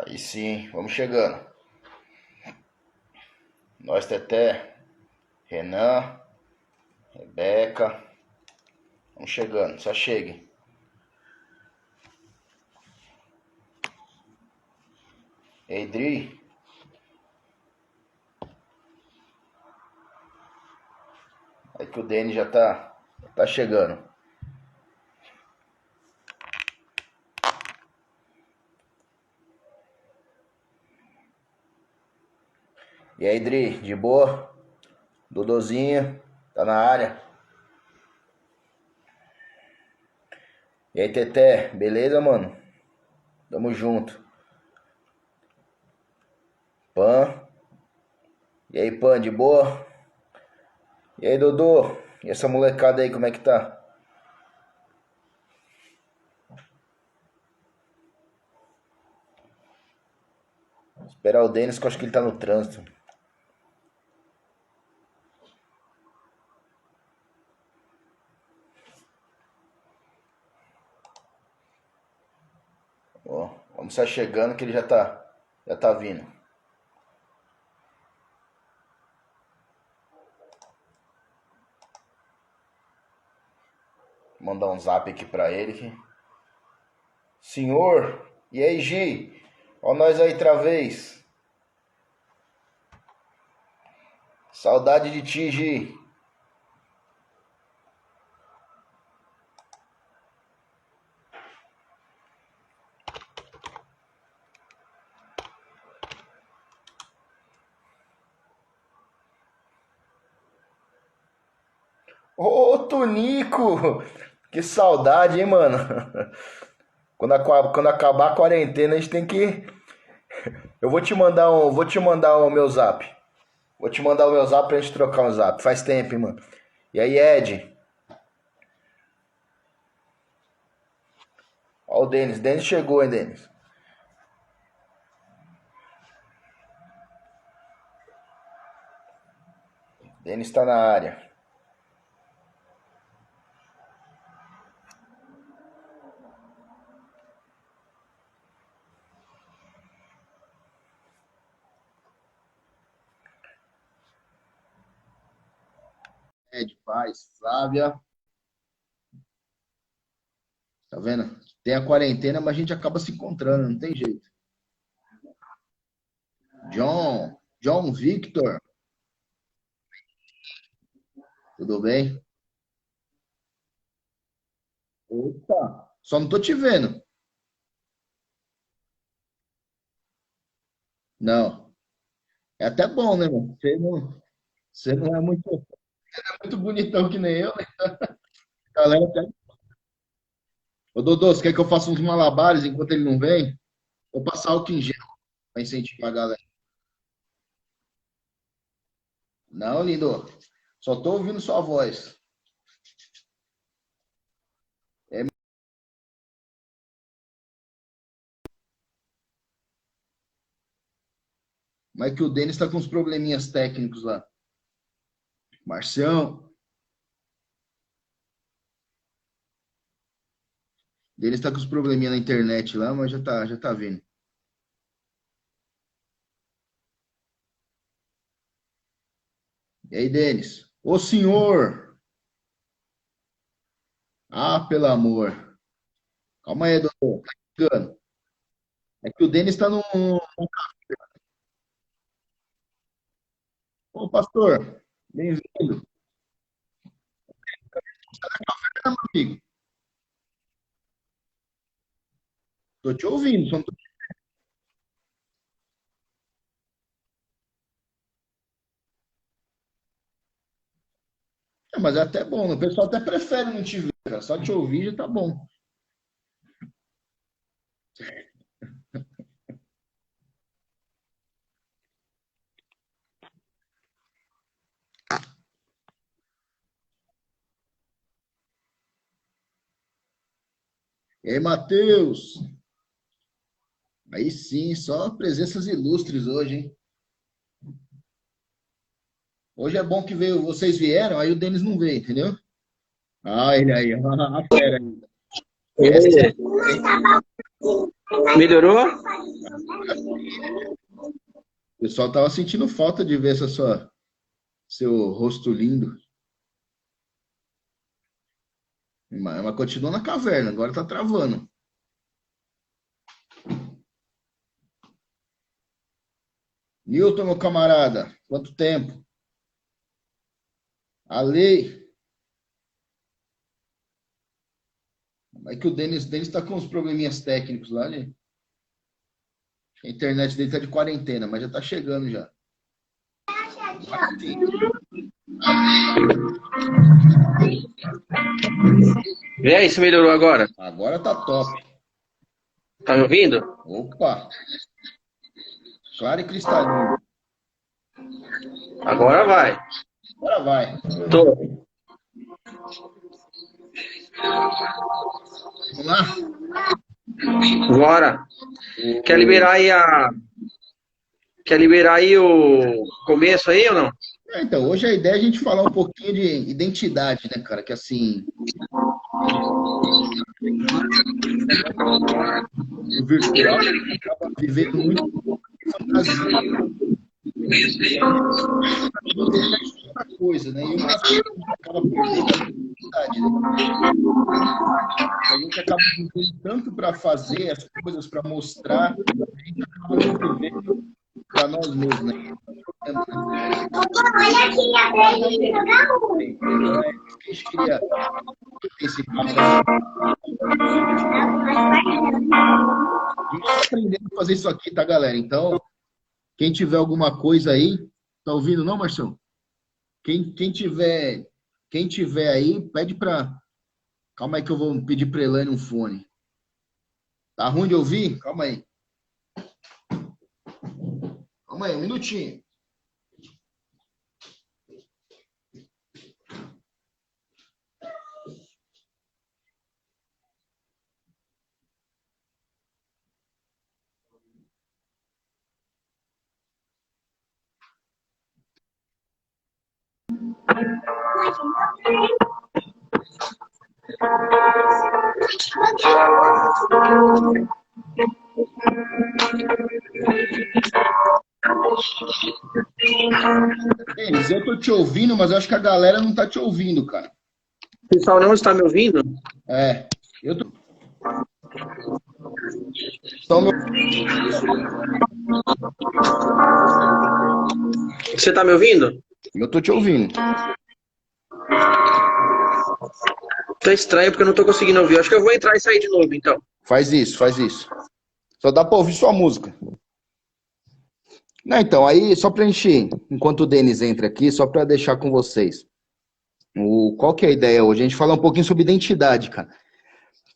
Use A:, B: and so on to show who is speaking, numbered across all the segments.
A: Aí sim, vamos chegando. Nós, Teté, Renan, Rebeca. Vamos chegando, só cheguem. Edri, é que o Denis já tá chegando. E aí, Dri, de boa? Duduzinho, tá na área. E aí, Teté, beleza, mano? Tamo junto. Pan. E aí, Pan, de boa? E aí, Dudu? E essa molecada aí, como é que tá? Esperar o Denis, que eu acho que ele tá no trânsito. Ó, vamos sair chegando que ele já tá vindo. Vou mandar um zap aqui pra ele. Senhor, e aí, Gi? Ó nós aí outra vez. Saudade de ti, Gi. Ô, Tonico! Que saudade, hein, mano? Quando acabar a quarentena, a gente tem que. Eu vou te mandar o meu zap. Vou te mandar o meu zap pra gente trocar um zap. Faz tempo, hein, mano. E aí, Ed? Ó o Denis. Denis chegou, hein, Denis? Denis tá na área. Ed, Paz, Flávia. Tá vendo? Tem a quarentena, mas a gente acaba se encontrando, não tem jeito. John Victor, tudo bem? Opa, só não tô te vendo. Não. É até bom, né, mano? Você não é muito bonitão que nem eu, né? A galera até... Ô, Dodô, você quer que eu faça uns malabares enquanto ele não vem? Vou passar álcool em gel pra incentivar a galera. Não, lindo. Só tô ouvindo sua voz. É, mas que o Denis tá com uns probleminhas técnicos lá. Marcião, Denis tá com uns probleminha na internet lá, mas já tá vindo. E aí, Denis? Ô, senhor! Ah, pelo amor. Calma aí, doutor. Tá chegando. É que o Denis tá no... Ô, pastor, bem-vindo. Ah, meu amigo, tô te ouvindo. Só não tô... mas é até bom, né? O pessoal até prefere não te ver, cara. Só te ouvir já tá bom. E aí, Matheus? Aí sim, só presenças ilustres hoje, hein? Hoje é bom que veio, vocês vieram, aí o Denis não veio, entendeu? Ah, ele aí, a fera aí. Essa é, hein?
B: Melhorou?
A: O pessoal tava sentindo falta de ver seu rosto lindo. Mas continua na caverna, agora tá travando. Newton, meu camarada, quanto tempo? Ale. É que o Denis tá com uns probleminhas técnicos lá, né? A internet dele tá de quarentena, mas já tá chegando já.
B: E aí, se melhorou agora?
A: Agora tá top.
B: Tá me ouvindo?
A: Opa! Claro e cristalino.
B: Agora vai.
A: Agora vai.
B: Tô.
A: Vamos lá?
B: Bora. Quer liberar aí Quer liberar aí o começo aí ou não?
A: Então, hoje a ideia é a gente falar um pouquinho de identidade, né, cara? Que assim, o virtual acaba vivendo muito fantasia. Outra coisa, né? E uma das coisas que a gente acaba perdendo é a identidade, né? A gente acaba vivendo tanto para fazer as coisas, para mostrar, a gente acaba não vivendo para nós mesmos, né?
C: Olha aqui,
A: Então, é isso que a gente queria esse papo aqui. A gente está aprendendo a fazer isso aqui, tá, galera? Então, quem tiver alguma coisa aí, tá ouvindo não, Marção? Quem tiver aí, pede para. Calma aí que eu vou pedir para Elaine um fone. Tá ruim de ouvir? Calma aí. Calma aí, um minutinho. Denis, eu tô te ouvindo, mas eu acho que a galera não tá te ouvindo, cara.
B: O pessoal não está me ouvindo?
A: É, eu tô. Estão me...
B: Você tá me ouvindo?
A: Eu tô te ouvindo.
B: Tá estranho porque eu não tô conseguindo ouvir. Acho que eu vou entrar e sair de novo, então.
A: Faz isso, faz isso. Só dá pra ouvir sua música. Não, então, aí, só pra gente, enquanto o Denis entra aqui, só pra deixar com vocês. Qual que é a ideia hoje? A gente fala um pouquinho sobre identidade, cara.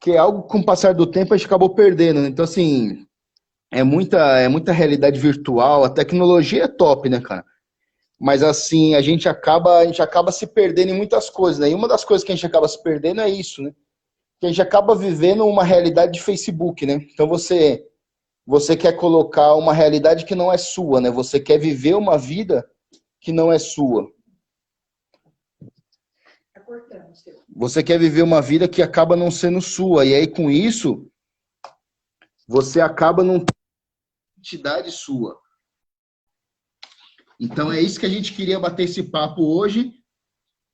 A: Que é algo que, com o passar do tempo, a gente acabou perdendo, né? Então, assim, é muita realidade virtual, a tecnologia é top, né, cara? Mas, assim, a gente acaba se perdendo em muitas coisas, né? E uma das coisas que a gente acaba se perdendo é isso, né? Que a gente acaba vivendo uma realidade de Facebook, né? Então, você quer colocar uma realidade que não é sua, né? Você quer viver uma vida que não é sua. Você quer viver uma vida que acaba não sendo sua. E aí, com isso, você acaba não tendo identidade sua. Então, é isso que a gente queria bater esse papo hoje.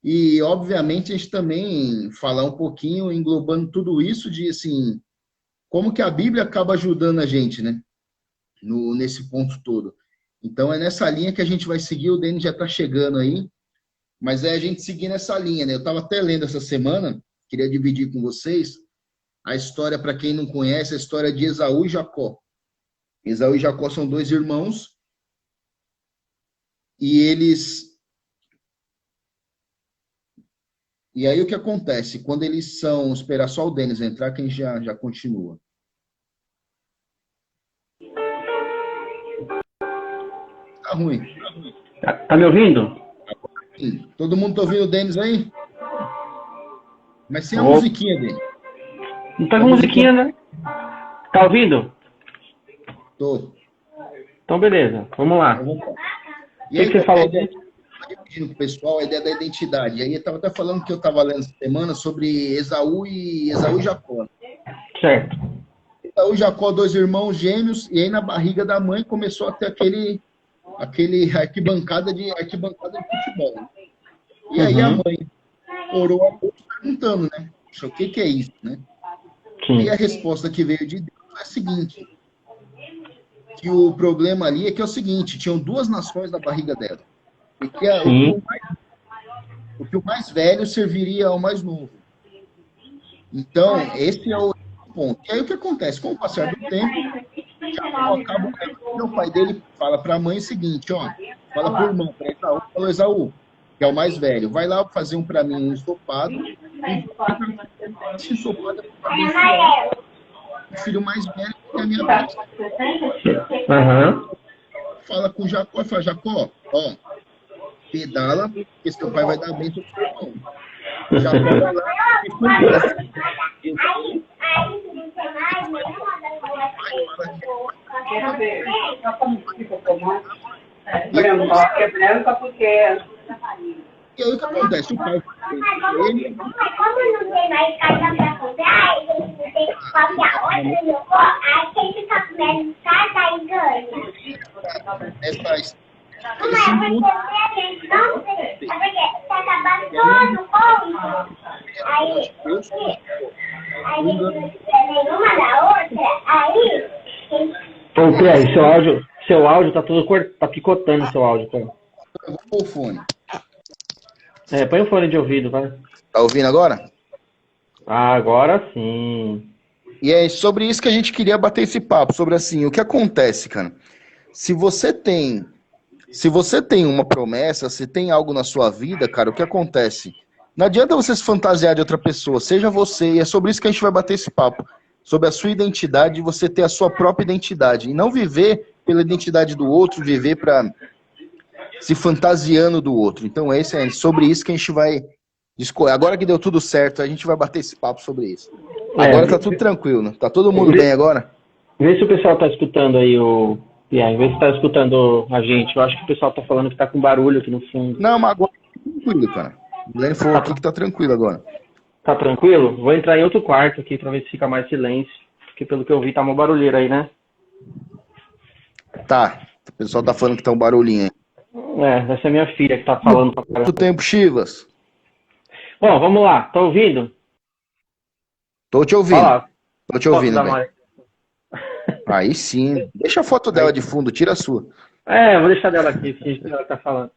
A: E, obviamente, a gente também falar um pouquinho, englobando tudo isso, de, assim, como que a Bíblia acaba ajudando a gente, né? Nesse ponto todo. Então, é nessa linha que a gente vai seguir. O Denis já está chegando aí. Mas é a gente seguir nessa linha, né? Eu estava até lendo essa semana, queria dividir com vocês a história, para quem não conhece, a história de Esaú e Jacó. Esaú e Jacó são dois irmãos e eles. E aí o que acontece? Quando eles são. Esperar só o Denis entrar, quem já continua. Tá ruim.
B: Tá me ouvindo?
A: Sim. Todo mundo tá ouvindo o Denis aí? Mas sem a
B: Oh,
A: musiquinha dele.
B: não tá
A: A
B: com musiquinha,
A: musiquinha.
B: né? Tá ouvindo?
A: Tô.
B: Então, beleza. Vamos lá.
A: Então, vamos lá.
B: O
A: E
B: que
A: aí,
B: que você
A: qual que é a
B: falou?
A: ideia? Dividindo com o pessoal a ideia da identidade. E aí eu estava até falando que eu estava lendo essa semana sobre Esaú e Jacó.
B: Certo.
A: Esaú e Jacó, dois irmãos gêmeos, e aí na barriga da mãe começou a ter aquele arquibancada de futebol. Né? E aí a mãe orou a Deus perguntando, né? Poxa, o que é isso, né?
C: Sim.
A: E a resposta que veio de Deus é a seguinte, que o problema ali é que é o seguinte, tinham duas nações na barriga dela. E que o mais velho serviria ao mais novo. Então, esse é o ponto. E aí o que acontece? Com o passar do tempo, Jacó acaba o pai dele fala para a mãe o seguinte, ó, fala para o irmão, para Esaú, falou, Esaú, que é o mais velho, vai lá fazer para mim um ensopado, e esse ensopado é para abençoar o filho mais velho que é a minha bênção. Fala com Jacó, fala, Jacó, ó, pedala, porque seu pai vai dar a bênção pro seu irmão. Jacó vai lá e conversa. E aí o que acontece? O pai ele...
D: Como não tem mais casa pra comprar, a gente não tem qualquer outra, meu avô, aí quem fica comendo casa e ganha.
A: Essa
D: Não é porque a gente não tem, é porque tá acabando todo o ponto. Aí não tem nenhuma da outra, aí...
C: Ô, Pierre, seu áudio tá tudo tá picotando seu áudio, pô.
A: Eu vou pôr o fone.
C: Põe o fone de ouvido, vai.
A: Tá ouvindo agora?
C: Ah, agora sim.
A: E é sobre isso que a gente queria bater esse papo, sobre assim, o que acontece, cara? Se você tem uma promessa, se tem algo na sua vida, cara, o que acontece? Não adianta você se fantasiar de outra pessoa, seja você, e é sobre isso que a gente vai bater esse papo. Sobre a sua identidade, você ter a sua própria identidade. E não viver pela identidade do outro, viver para se fantasiando do outro. Então é sobre isso que a gente vai discorrer. Agora que deu tudo certo, a gente vai bater esse papo sobre isso. Agora tá tudo tranquilo, né? Tá todo mundo bem agora?
C: Vê se o pessoal tá escutando aí o... Pierre, vê se tá escutando a gente. Eu acho que o pessoal tá falando que tá com barulho aqui no fundo.
A: Não, mas agora tá tranquilo, cara. O Glenn falou aqui que tá tranquilo agora.
C: Tá tranquilo? Vou entrar em outro quarto aqui pra ver se fica mais silêncio. Porque pelo que eu vi tá uma barulheira aí, né?
A: Tá. O pessoal tá falando que tá um barulhinho aí.
C: Essa é minha filha que tá falando pra caramba.
A: Quanto tempo, Chivas?
C: Bom, vamos lá. Tá ouvindo?
A: Tô te ouvindo.
C: Fala.
A: Tô te ouvindo,
C: Posso dar
A: velho. Aí sim. Deixa a foto dela de fundo, tira a sua.
C: Vou deixar dela aqui, finge que ela tá falando.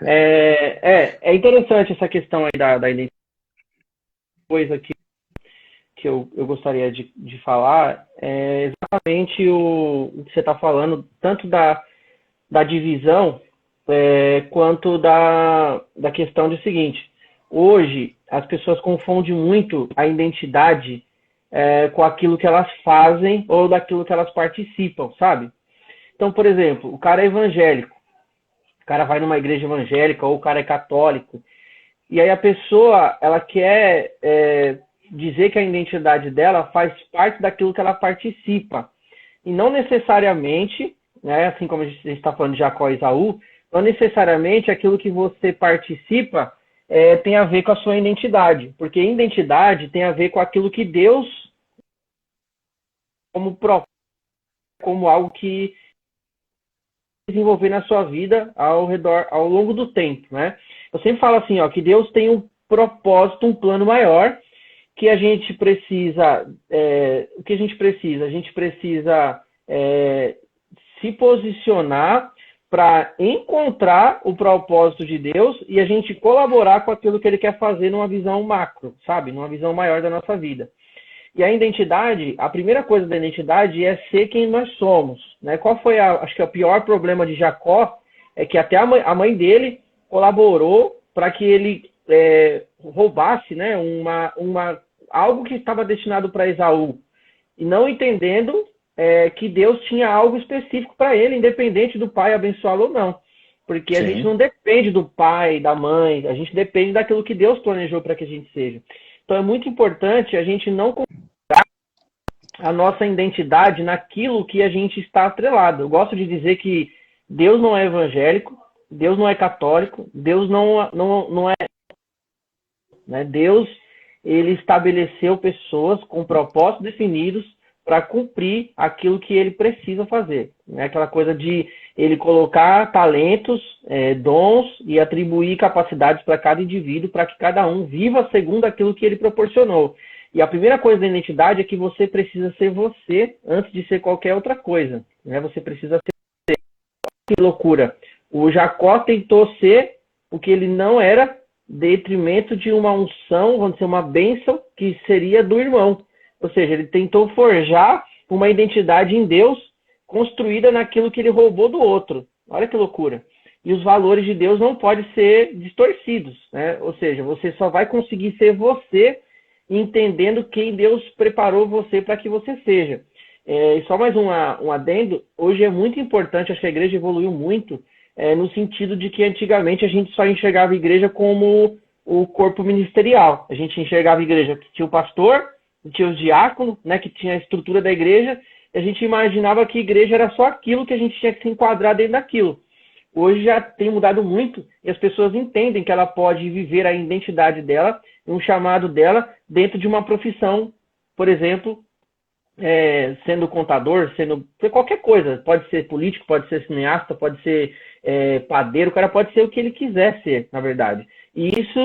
C: É interessante essa questão aí da identidade. Coisa que eu gostaria de falar é exatamente o que você está falando, tanto da divisão quanto da questão de seguinte. Hoje, as pessoas confundem muito a identidade com aquilo que elas fazem ou daquilo que elas participam, sabe? Então, por exemplo, o cara é evangélico, o cara vai numa igreja evangélica ou o cara é católico, e aí a pessoa, ela quer dizer que a identidade dela faz parte daquilo que ela participa. E não necessariamente, né, assim como a gente está falando de Jacó e Esaú, não necessariamente aquilo que você participa tem a ver com a sua identidade. Porque identidade tem a ver com aquilo que Deus, como algo que desenvolver na sua vida ao longo do tempo, né? Eu sempre falo assim, ó, que Deus tem um propósito, um plano maior, que a gente precisa, o que a gente precisa? A gente precisa se posicionar para encontrar o propósito de Deus e a gente colaborar com aquilo que Ele quer fazer numa visão macro, sabe? Numa visão maior da nossa vida. E a identidade, a primeira coisa da identidade é ser quem nós somos, né? Qual foi, acho que o pior problema de Jacó é que até a mãe dele colaborou para que ele roubasse, né, algo que estava destinado para Esaú, e não entendendo que Deus tinha algo específico para ele, independente do pai abençoá-lo ou não. Porque a gente não depende do pai, da mãe, a gente depende daquilo que Deus planejou para que a gente seja. Então é muito importante a gente não colocar a nossa identidade naquilo que a gente está atrelado. Eu gosto de dizer que Deus não é evangélico, Deus não é católico, Deus não é... Né? Deus, ele estabeleceu pessoas com propósitos definidos para cumprir aquilo que ele precisa fazer. Né? Aquela coisa de ele colocar talentos, dons e atribuir capacidades para cada indivíduo, para que cada um viva segundo aquilo que ele proporcionou. E a primeira coisa da identidade é que você precisa ser você antes de ser qualquer outra coisa. Né? Você precisa ser. Que loucura! O Jacó tentou ser o que ele não era, detrimento de uma unção, vamos dizer, uma bênção que seria do irmão. Ou seja, ele tentou forjar uma identidade em Deus construída naquilo que ele roubou do outro. Olha que loucura. E os valores de Deus não podem ser distorcidos. Né? Ou seja, você só vai conseguir ser você entendendo quem Deus preparou você para que você seja. E só mais um adendo. Hoje é muito importante, acho que a igreja evoluiu muito, no sentido de que antigamente a gente só enxergava a igreja como o corpo ministerial. A gente enxergava a igreja que tinha o pastor, tinha os diáconos, né, que tinha a estrutura da igreja, e a gente imaginava que a igreja era só aquilo que a gente tinha que se enquadrar dentro daquilo. Hoje já tem mudado muito e as pessoas entendem que ela pode viver a identidade dela, um chamado dela, dentro de uma profissão, por exemplo, sendo contador, sendo qualquer coisa. Pode ser político, pode ser cineasta, pode ser padeiro, o cara pode ser o que ele quiser ser, na verdade. E isso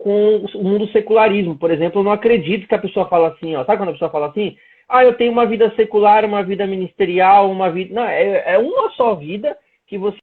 C: com o mundo secularismo, por exemplo, eu não acredito que a pessoa fala assim, ó, sabe quando a pessoa fala assim? Ah, eu tenho uma vida secular, uma vida ministerial, uma vida... Não, é uma só vida que você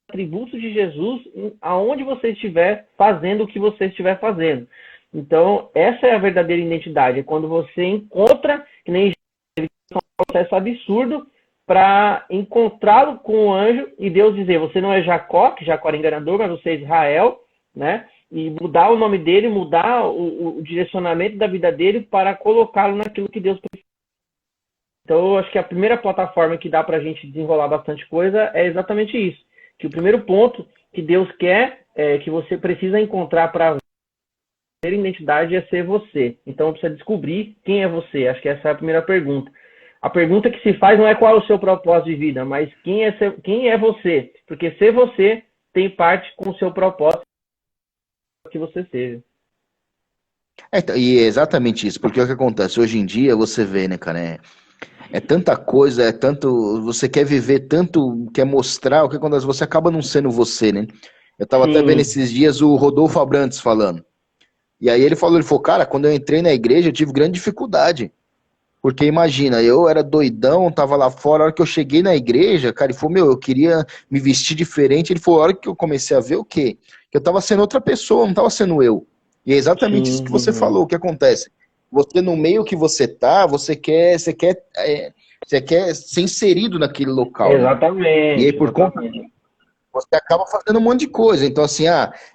C: atributos de Jesus aonde você estiver fazendo o que você estiver fazendo. Então, essa é a verdadeira identidade, é quando você encontra, que nem um processo absurdo, para encontrá-lo com o anjo e Deus dizer, você não é Jacó, que Jacó era enganador, mas você é Israel, né? E mudar o nome dele, mudar o direcionamento da vida dele para colocá-lo naquilo que Deus precisa. Então, eu acho que a primeira plataforma que dá para a gente desenrolar bastante coisa é exatamente isso. Que o primeiro ponto que Deus quer, que você precisa encontrar para ter identidade é ser você. Então, precisa descobrir quem é você. Acho que essa é a primeira pergunta. A pergunta que se faz não é qual é o seu propósito de vida, mas quem é você. Porque ser você tem parte com o seu propósito que você seja.
A: E é exatamente isso, porque é o que acontece hoje em dia, você vê, né, cara, é tanta coisa, é tanto, você quer viver tanto, quer mostrar, o que acontece, você acaba não sendo você, né? Eu tava até vendo esses dias o Rodolfo Abrantes falando, e aí ele falou, cara, quando eu entrei na igreja eu tive grande dificuldade, porque imagina, eu era doidão, tava lá fora, a hora que eu cheguei na igreja, cara, ele falou, eu queria me vestir diferente, ele falou, a hora que eu comecei a ver o quê? Que eu tava sendo outra pessoa, não tava sendo eu. E é exatamente isso que você falou, o que acontece. Você, no meio que você tá, você quer ser inserido naquele local.
C: Exatamente.
A: Né? E aí, por conta disso, você acaba fazendo um monte de coisa. Então, assim,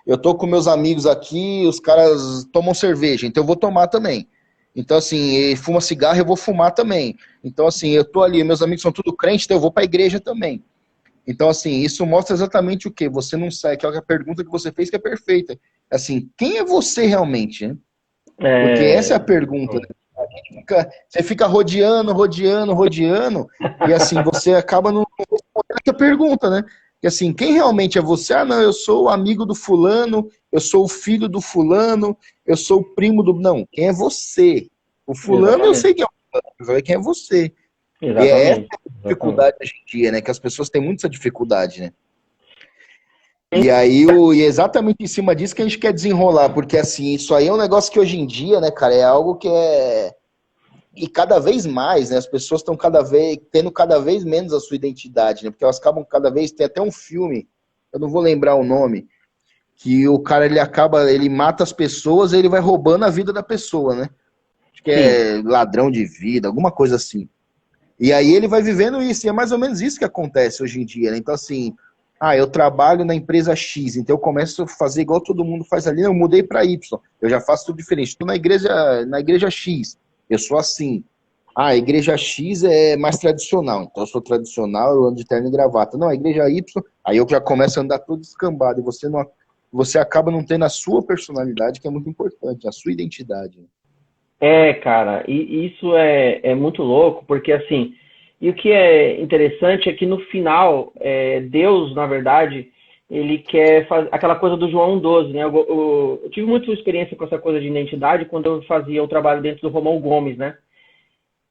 A: eu tô com meus amigos aqui, os caras tomam cerveja, então eu vou tomar também. Então, assim, ele fuma cigarro, eu vou fumar também. Então, assim, eu tô ali, meus amigos são tudo crente, então eu vou pra igreja também. Então, assim, isso mostra exatamente o quê? Você não sai, que é a pergunta que você fez que é perfeita. Assim, quem é você realmente, né? Porque essa é a pergunta. Né? Você fica rodeando, e assim, você acaba não respondendo a pergunta, né? Que assim, quem realmente é você? Ah, não, eu sou o amigo do fulano, eu sou o filho do fulano, eu sou o primo do... Não, quem é você? O fulano, eu sei quem é o fulano, eu sei quem é você.
C: Exatamente.
A: E é essa a dificuldade hoje em dia, né? Que as pessoas têm muita dificuldade, né? E aí, e é exatamente em cima disso que a gente quer desenrolar, porque assim, isso aí é um negócio que hoje em dia, né, cara, é algo que e cada vez mais, né, as pessoas estão tendo cada vez menos a sua identidade, né, porque elas acabam cada vez, tem até um filme, eu não vou lembrar o nome, que o cara, ele mata as pessoas e ele vai roubando a vida da pessoa, né, acho que é ladrão de vida, alguma coisa assim. E aí ele vai vivendo isso, e é mais ou menos isso que acontece hoje em dia, né, então assim... eu trabalho na empresa X, então eu começo a fazer igual todo mundo faz ali, eu mudei para Y, eu já faço tudo diferente. Estou na igreja X, eu sou assim. A igreja X é mais tradicional, então eu sou tradicional, eu ando de terno e gravata. Não, a igreja Y, aí eu já começo a andar todo escambado, e você acaba não tendo a sua personalidade, que é muito importante, a sua identidade.
C: Cara, e isso é muito louco, porque assim... E o que é interessante é que no final, Deus, na verdade, ele quer fazer aquela coisa do João 12, né? Eu tive muita experiência com essa coisa de identidade quando eu fazia o trabalho dentro do Romão Gomes, né?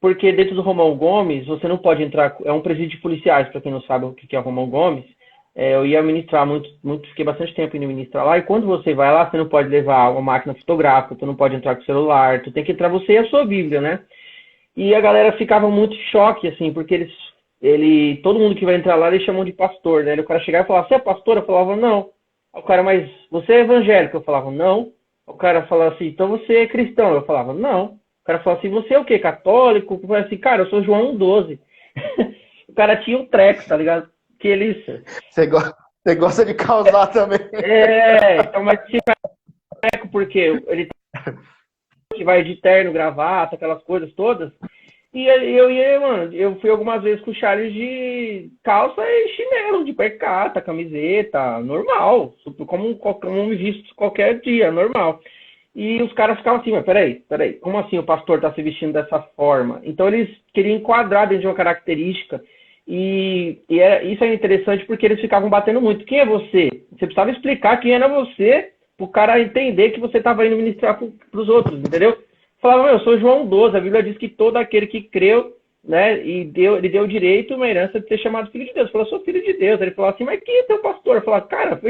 C: Porque dentro do Romão Gomes, você não pode entrar... É um presídio de policiais, para quem não sabe o que é o Romão Gomes. Eu ia ministrar fiquei bastante tempo indo ministrar lá. E quando você vai lá, você não pode levar uma máquina fotográfica, tu não pode entrar com o celular, tu tem que entrar você e a sua Bíblia, né? E a galera ficava muito em choque, assim, porque todo mundo que vai entrar lá, eles chamam de pastor, né? O cara chegava e falava, você é pastor? Eu falava, não. O cara, mas você é evangélico? Eu falava, não. O cara falava assim, então você é cristão? Eu falava, não. O cara falou assim, você é o quê? Católico? Eu falei assim, cara, eu sou João 12. O cara tinha um treco, tá ligado? Que eles...
A: Você gosta de causar também.
C: Então, mas tinha treco porque ele que vai de terno, gravata, aquelas coisas todas. E eu fui algumas vezes com o Charles de calça e chinelo, de percata, camiseta, normal. Como me visto qualquer dia, normal. E os caras ficavam assim, mas peraí, como assim o pastor está se vestindo dessa forma? Então eles queriam enquadrar dentro de uma característica isso é interessante porque eles ficavam batendo muito. Quem é você? Você precisava explicar quem era você para o cara entender que você estava indo ministrar para os outros, entendeu? Falava, eu sou João 12, a Bíblia diz que todo aquele que creu, né, ele deu direito, uma herança de ser chamado filho de Deus. Eu falei, eu sou filho de Deus. Ele falou assim, mas quem é teu pastor? Eu falei, cara,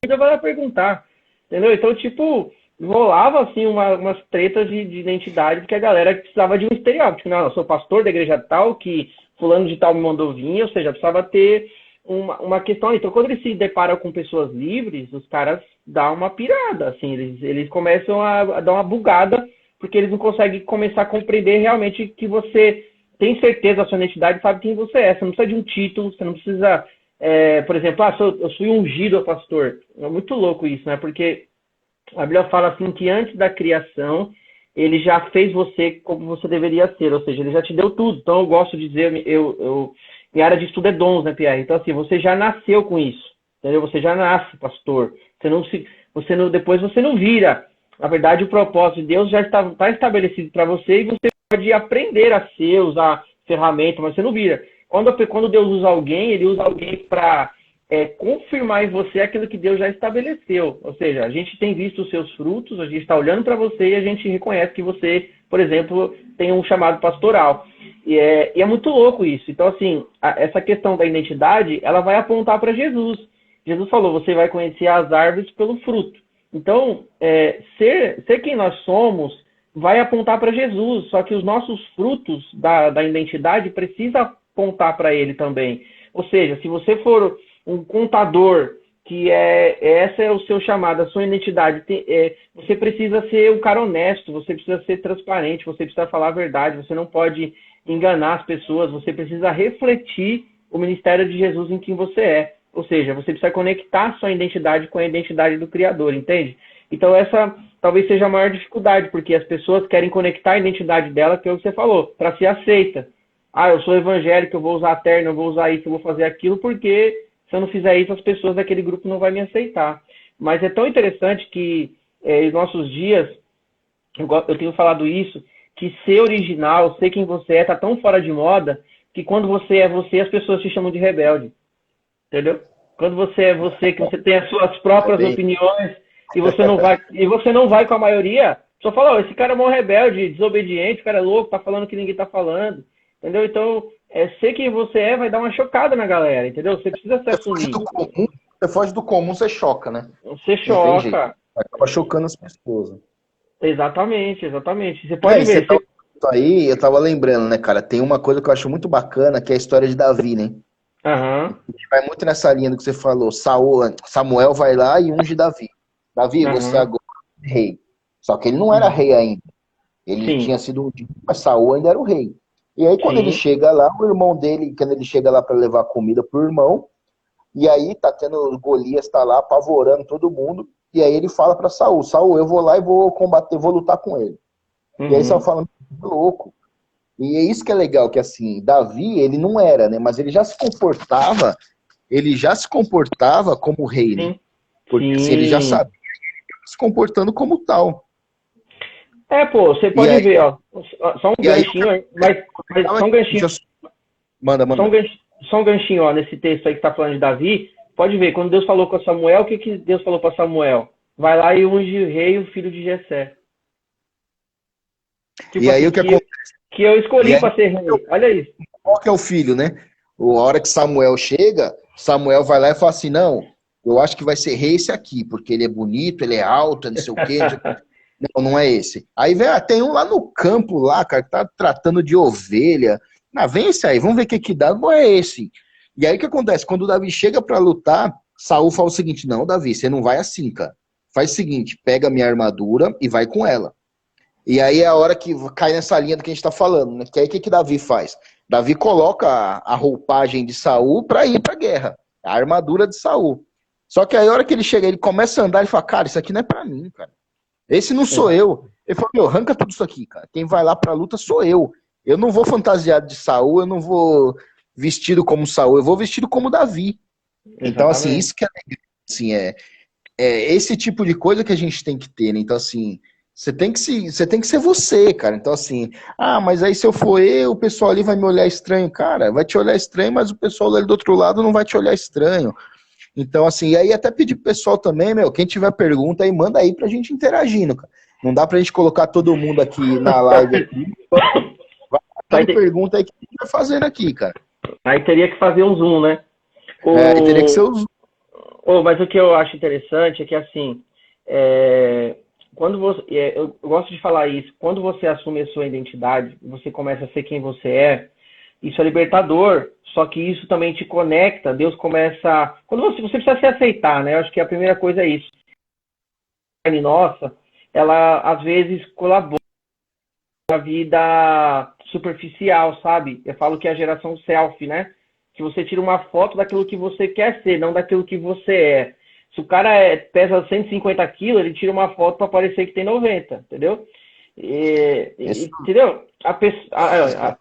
C: eu vou lá perguntar. Entendeu? Então, tipo, rolava, assim, umas tretas de identidade, porque a galera precisava de um estereótipo. Não, eu sou pastor da igreja tal, que fulano de tal me mandou vir, ou seja, precisava ter uma questão. Então, quando eles se deparam com pessoas livres, os caras dão uma pirada, assim, eles começam a dar uma bugada, porque eles não conseguem começar a compreender realmente que você tem certeza da sua identidade, sabe quem você é. Você não precisa de um título, você não precisa... por exemplo, eu fui ungido, pastor. É muito louco isso, né? Porque a Bíblia fala assim que antes da criação, ele já fez você como você deveria ser, ou seja, ele já te deu tudo. Então eu gosto de dizer, minha área de estudo é dons, né, Pierre? Então assim, você já nasceu com isso, entendeu? Você já nasce, pastor. Depois você não vira. Na verdade, o propósito de Deus já está estabelecido para você e você pode aprender a usar ferramenta, mas você não vira. Quando Deus usa alguém, ele usa alguém para confirmar em você aquilo que Deus já estabeleceu. Ou seja, a gente tem visto os seus frutos, a gente está olhando para você e a gente reconhece que você, por exemplo, tem um chamado pastoral. E é muito louco isso. Então, assim, essa questão da identidade, ela vai apontar para Jesus. Jesus falou, você vai conhecer as árvores pelo fruto. Então, ser quem nós somos vai apontar para Jesus. Só que os nossos frutos da identidade precisam apontar para ele também. Ou seja, se você for um contador, que essa é o seu chamado, a sua identidade, você precisa ser um cara honesto, você precisa ser transparente, você precisa falar a verdade, você não pode enganar as pessoas, você precisa refletir o ministério de Jesus em quem você é. Ou seja, você precisa conectar a sua identidade com a identidade do Criador, entende? Então essa talvez seja a maior dificuldade, porque as pessoas querem conectar a identidade dela, que é o que você falou, para ser aceita. Eu sou evangélico, eu vou usar terno, eu vou usar isso, eu vou fazer aquilo, porque se eu não fizer isso, as pessoas daquele grupo não vão me aceitar. Mas é tão interessante que em nossos dias, eu tenho falado isso, que ser original, ser quem você está tão fora de moda, que quando você é você, as pessoas te chamam de rebelde. Entendeu? Quando você é você, que você tem as suas próprias opiniões, e você não vai com a maioria, só fala, esse cara é mó rebelde, desobediente, o cara é louco, tá falando que ninguém tá falando. Entendeu? Então, ser quem você é vai dar uma chocada na galera, entendeu? Você precisa se assumir.
A: Você foge do comum, você choca, né?
C: Você choca.
A: Acaba chocando as pessoas.
C: Exatamente. Você pode ver.
A: Isso aí, eu tava lembrando, né, cara? Tem uma coisa que eu acho muito bacana, que é a história de Davi, né?
C: Uhum.
A: A gente vai muito nessa linha do que você falou. Samuel vai lá e unge Davi. Davi, você agora é rei. Só que ele não era rei ainda. Ele tinha sido ungido, mas Saul ainda era o rei. E aí, quando ele chega lá, o irmão dele, quando ele chega lá para levar comida pro irmão, e aí tá tendo Golias, tá lá apavorando todo mundo, e aí ele fala para Saul, eu vou lá e vou combater, vou lutar com ele. E aí Saul fala, louco. E é isso que é legal, que assim, Davi, ele não era, né, mas ele já se comportava como rei, né? Porque assim, ele já sabia se comportando como tal.
C: Você pode ver, ó, só um ganchinho, mas só um ganchinho.
A: Manda.
C: Só um ganchinho, ó, nesse texto aí que tá falando de Davi, Pode ver, quando Deus falou com Samuel, o que Deus falou para Samuel? Vai lá e unge o rei, o filho de Jessé. Tipo
A: E aí
C: assim,
A: o que acontece?
C: que eu escolhi
A: aí,
C: para ser rei. Olha isso.
A: qual que é o filho, né? A hora que Samuel chega, Samuel vai lá e fala assim, não, eu acho que vai ser rei esse aqui, porque ele é bonito, ele é alto, não sei o quê. Não, não é esse. Aí vem, tem um lá no campo lá, cara, que tá tratando de ovelha. Ah, vem esse aí, vamos ver o que dá. Não é esse. E aí o que acontece? Quando o Davi chega pra lutar, Saul fala o seguinte, não, Davi, você não vai assim, cara. Faz o seguinte, pega a minha armadura e vai com ela. E aí é a hora que cai nessa linha do que a gente tá falando, né? Que aí o que Davi faz? Davi coloca a roupagem de Saul pra ir pra guerra. A armadura de Saul. Só que aí a hora que ele chega, ele começa a andar, ele fala, cara, isso aqui não é pra mim, cara. Esse não sou eu. Ele falou, meu, arranca tudo isso aqui, cara. Quem vai lá pra luta sou eu. Eu não vou fantasiado de Saul, eu não vou vestido como Saul, eu vou vestido como Davi. Então, assim, isso que é legal. Assim, é esse tipo de coisa que a gente tem que ter, né? Então, assim, você tem que ser você, cara. Então, assim, mas aí se eu for eu, o pessoal ali vai me olhar estranho. Cara, vai te olhar estranho, mas o pessoal ali do outro lado não vai te olhar estranho. Então, assim, e aí até pedir pro pessoal também, meu, quem tiver pergunta aí, manda aí pra gente interagindo, cara. Não dá pra gente colocar todo mundo aqui na live aqui. Vai ter pergunta aí que a gente vai fazendo aqui, cara.
C: Aí teria que fazer um zoom, né?
A: Aí teria que ser o zoom.
C: Mas o que eu acho interessante é que, assim, quando você, eu gosto de falar isso, quando você assume a sua identidade, você começa a ser quem você é, isso é libertador, só que isso também te conecta, Deus começa... Quando você precisa se aceitar, né? Eu acho que a primeira coisa é isso. A carne nossa, ela às vezes colabora com a vida superficial, sabe? Eu falo que é a geração selfie, né? Que você tira uma foto daquilo que você quer ser, não daquilo que você é. Se o cara pesa 150 quilos, ele tira uma foto para parecer que tem 90, entendeu? Entendeu? A pessoa...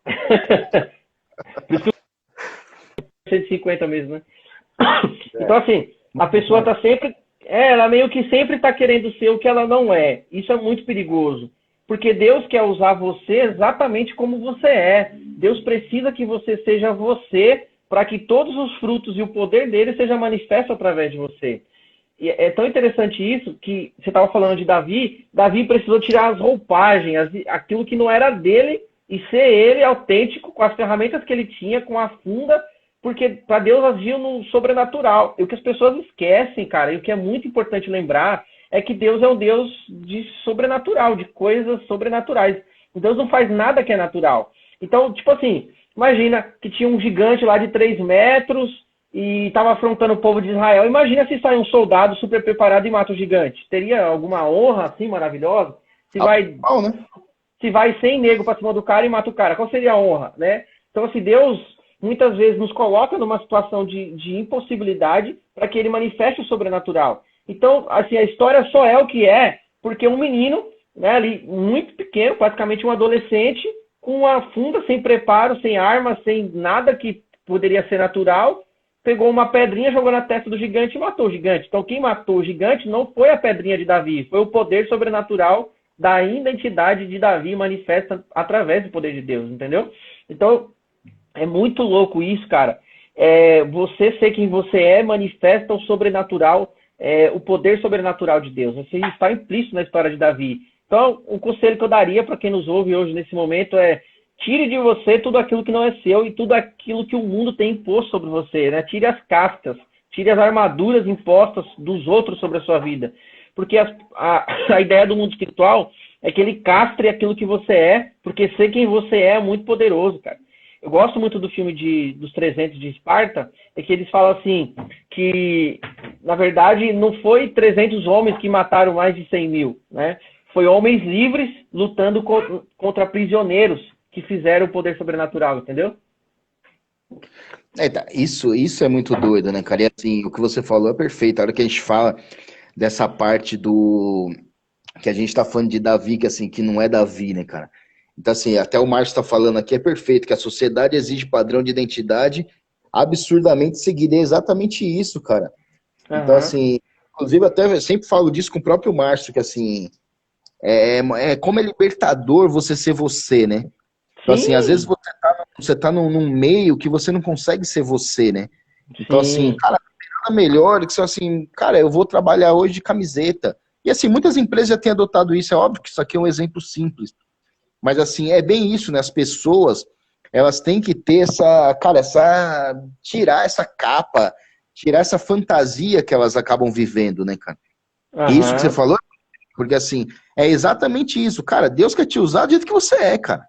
C: Por isso que 150 mesmo, né? Então, assim, a pessoa tá sempre... ela meio que sempre tá querendo ser o que ela não é. Isso é muito perigoso. Porque Deus quer usar você exatamente como você é. Deus precisa que você seja você para que todos os frutos e o poder dele seja manifesto através de você. E é tão interessante isso que você estava falando de Davi. Davi precisou tirar as roupagens, aquilo que não era dele, e ser ele autêntico com as ferramentas que ele tinha, com a funda, porque para Deus agir no sobrenatural. E o que as pessoas esquecem, cara, e o que é muito importante lembrar, é que Deus é um Deus de sobrenatural, de coisas sobrenaturais. Deus não faz nada que é natural. Então, tipo assim, imagina que tinha um gigante lá de 3 metros e estava afrontando o povo de Israel. Imagina se sai um soldado super preparado e mata o gigante. Teria alguma honra assim maravilhosa? Se vai 100 negros para cima do cara e mata o cara, qual seria a honra, né? Então, assim, Deus muitas vezes nos coloca numa situação de impossibilidade para que ele manifeste o sobrenatural. Então, assim, a história só é o que é porque um menino, né, ali muito pequeno, praticamente um adolescente, com uma funda, sem preparo, sem arma, sem nada que poderia ser natural, pegou uma pedrinha, jogou na testa do gigante e matou o gigante. Então, quem matou o gigante não foi a pedrinha de Davi, foi o poder sobrenatural da identidade de Davi manifesta através do poder de Deus, entendeu? Então, é muito louco isso, cara. Você ser quem você é manifesta o sobrenatural, o poder sobrenatural de Deus. Isso está implícito na história de Davi. Então, o conselho que eu daria para quem nos ouve hoje nesse momento é: tire de você tudo aquilo que não é seu e tudo aquilo que o mundo tem imposto sobre você, né? Tire as cascas, tire as armaduras impostas dos outros sobre a sua vida. Porque a ideia do mundo espiritual é que ele castre aquilo que você é, porque ser quem você é muito poderoso, cara. Eu gosto muito do filme dos 300 de Esparta, é que eles falam assim, que na verdade não foi 300 homens que mataram mais de 100 mil, né? Foi homens livres lutando contra prisioneiros que fizeram o poder sobrenatural, entendeu?
A: Isso é muito doido, né, cara? E assim, o que você falou é perfeito. A hora que a gente fala dessa parte que a gente tá falando de Davi, que assim, que não é Davi, né, cara? Então, assim, até o Márcio tá falando aqui, é perfeito, que a sociedade exige padrão de identidade absurdamente seguido. É exatamente isso, cara. Uhum. Então, assim, inclusive até eu sempre falo disso com o próprio Márcio, que assim, como é libertador você ser você, né? Então, assim, às vezes você tá num meio que você não consegue ser você, né? Então, assim, cara, nada melhor que assim, cara, eu vou trabalhar hoje de camiseta. E assim, muitas empresas já têm adotado isso, é óbvio que isso aqui é um exemplo simples. Mas assim, é bem isso, né? As pessoas, elas têm que ter tirar essa capa, tirar essa fantasia que elas acabam vivendo, né, cara? E isso que você falou, porque assim, é exatamente isso, cara, Deus quer te usar do jeito que você é, cara.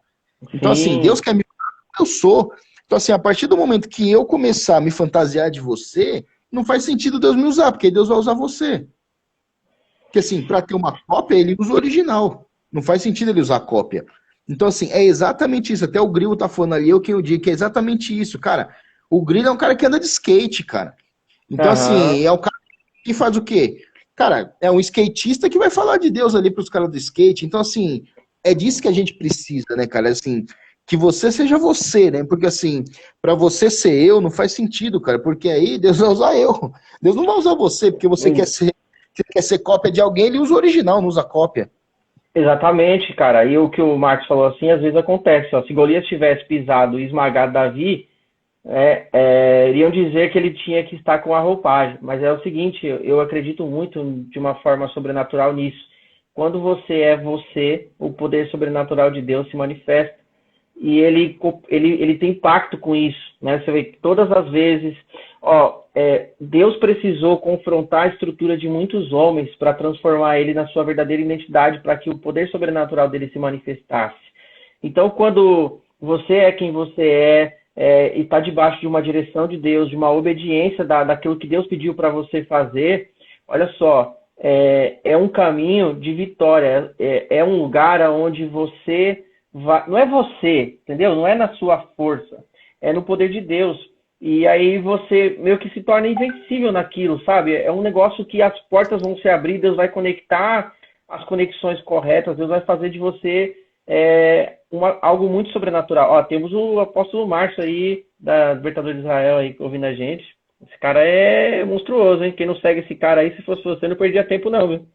A: Então assim, Deus quer me usar como eu sou. Então assim, a partir do momento que eu começar a me fantasiar de você, não faz sentido Deus me usar, porque Deus vai usar você. Porque assim, para ter uma cópia, ele usa o original. Não faz sentido ele usar a cópia. Então, assim, é exatamente isso. Até o Grilo tá falando ali, eu quem eu digo, que é exatamente isso, cara. O Grilo é um cara que anda de skate, cara. Então, assim, é o cara que faz o quê? Cara, é um skatista que vai falar de Deus ali pros caras do skate. Então, assim, é disso que a gente precisa, né, cara? Assim, que você seja você, né? Porque, assim, pra você ser eu, não faz sentido, cara. Porque aí Deus vai usar eu. Deus não vai usar você, porque você quer ser cópia de alguém, ele usa o original, não usa cópia.
C: Exatamente, cara. E o que o Marcos falou assim, às vezes acontece. Ó, se Golias tivesse pisado e esmagado Davi, iriam dizer que ele tinha que estar com a roupagem. Mas é o seguinte, eu acredito muito de uma forma sobrenatural nisso. Quando você é você, o poder sobrenatural de Deus se manifesta. E ele tem pacto com isso, né? Você vê que todas as vezes, Deus precisou confrontar a estrutura de muitos homens para transformar ele na sua verdadeira identidade, para que o poder sobrenatural dele se manifestasse. Então, quando você é quem você e está debaixo de uma direção de Deus, de uma obediência daquilo que Deus pediu para você fazer, olha só, é um caminho de vitória, é um lugar onde você não é você, entendeu? Não é na sua força, é no poder de Deus. E aí você meio que se torna invencível naquilo, sabe? É um negócio que as portas vão se abrir, Deus vai conectar as conexões corretas, Deus vai fazer de você algo muito sobrenatural. Ó, temos o apóstolo Márcio aí, da Libertadores de Israel, aí, ouvindo a gente. Esse cara é monstruoso, hein? Quem não segue esse cara aí, se fosse você, não perdia tempo não, viu?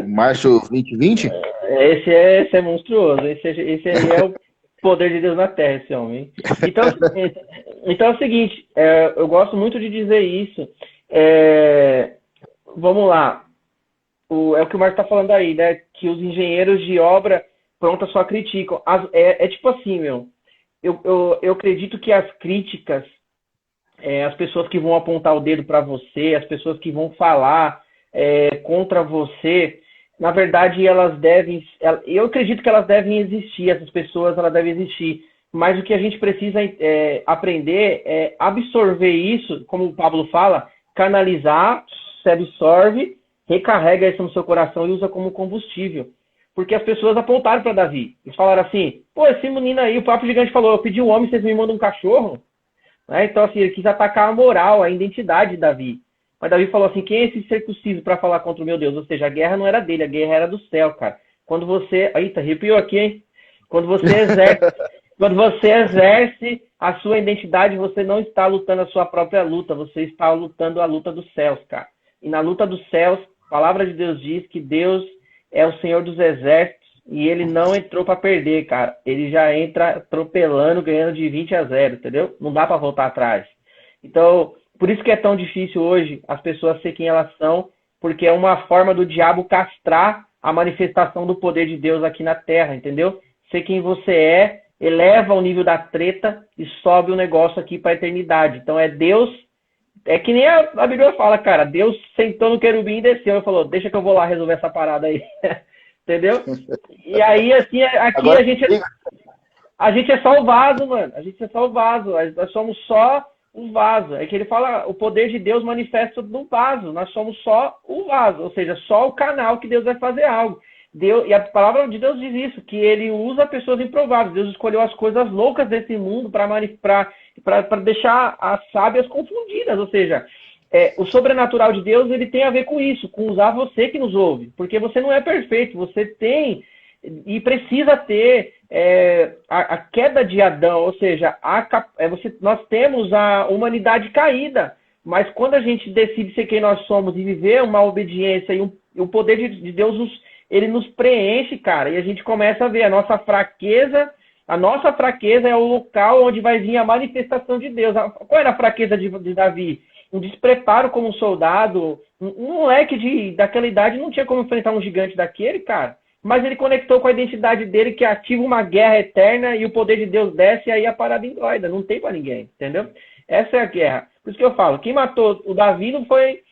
A: Márcio 2020?
C: Esse é monstruoso. Esse aí é o poder de Deus na Terra, esse homem. Então é o seguinte, eu gosto muito de dizer isso. Vamos lá. É o que o Marco está falando aí, né? Que os engenheiros de obra pronta só criticam. Tipo assim, eu acredito que as críticas, as pessoas que vão apontar o dedo para você, as pessoas que vão falar contra você, na verdade, eu acredito que elas devem existir, essas pessoas, elas devem existir, mas o que a gente precisa aprender é absorver isso, como o Pablo fala, canalizar, se absorve, recarrega isso no seu coração e usa como combustível. Porque as pessoas apontaram para Davi, eles falaram assim, pô, esse menino aí, o Papo Gigante falou, eu pedi um homem, vocês me mandam um cachorro? Então, assim, ele quis atacar a moral, a identidade de Davi. Mas Davi falou assim, quem é esse ser possível para falar contra o meu Deus? Ou seja, a guerra não era dele, a guerra era do céu, cara. Quando você... Eita, arrepiou aqui, hein? Quando você exerce a sua identidade, você não está lutando a sua própria luta, você está lutando a luta dos céus, cara. E na luta dos céus, a palavra de Deus diz que Deus é o Senhor dos exércitos e ele não entrou para perder, cara. Ele já entra atropelando, ganhando de 20-0, entendeu? Não dá para voltar atrás. Então... Por isso que é tão difícil hoje as pessoas ser quem elas são, porque é uma forma do diabo castrar a manifestação do poder de Deus aqui na Terra, entendeu? Ser quem você eleva o nível da treta e sobe o negócio aqui para a eternidade. Então é Deus, é que nem a Bíblia fala, cara, Deus sentou no querubim e desceu e falou, deixa que eu vou lá resolver essa parada aí, entendeu? E aí, assim, aqui agora, a gente é só o vaso, mano, a gente é só o vaso, nós somos só um vaso. É que ele fala, o poder de Deus manifesta no vaso. Nós somos só o vaso, ou seja, só o canal que Deus vai fazer algo. E a palavra de Deus diz isso, que ele usa pessoas improváveis. Deus escolheu as coisas loucas desse mundo para deixar as sábias confundidas. Ou seja, o sobrenatural de Deus ele tem a ver com isso, com usar você que nos ouve. Porque você não é perfeito, você tem e precisa ter a queda de Adão, ou seja, nós temos a humanidade caída, mas quando a gente decide ser quem nós somos e viver uma obediência e o poder de Deus ele nos preenche, cara, e a gente começa a ver a nossa fraqueza é o local onde vai vir a manifestação de Deus. Qual era a fraqueza de Davi? um despreparo como soldado. Um moleque daquela idade não tinha como enfrentar um gigante daquele, cara. Mas ele conectou com a identidade dele, que ativa uma guerra eterna e o poder de Deus desce, e aí a parada endoida. Não tem pra ninguém, entendeu? Essa é a guerra. Por isso que eu falo, quem matou o Davi não foi...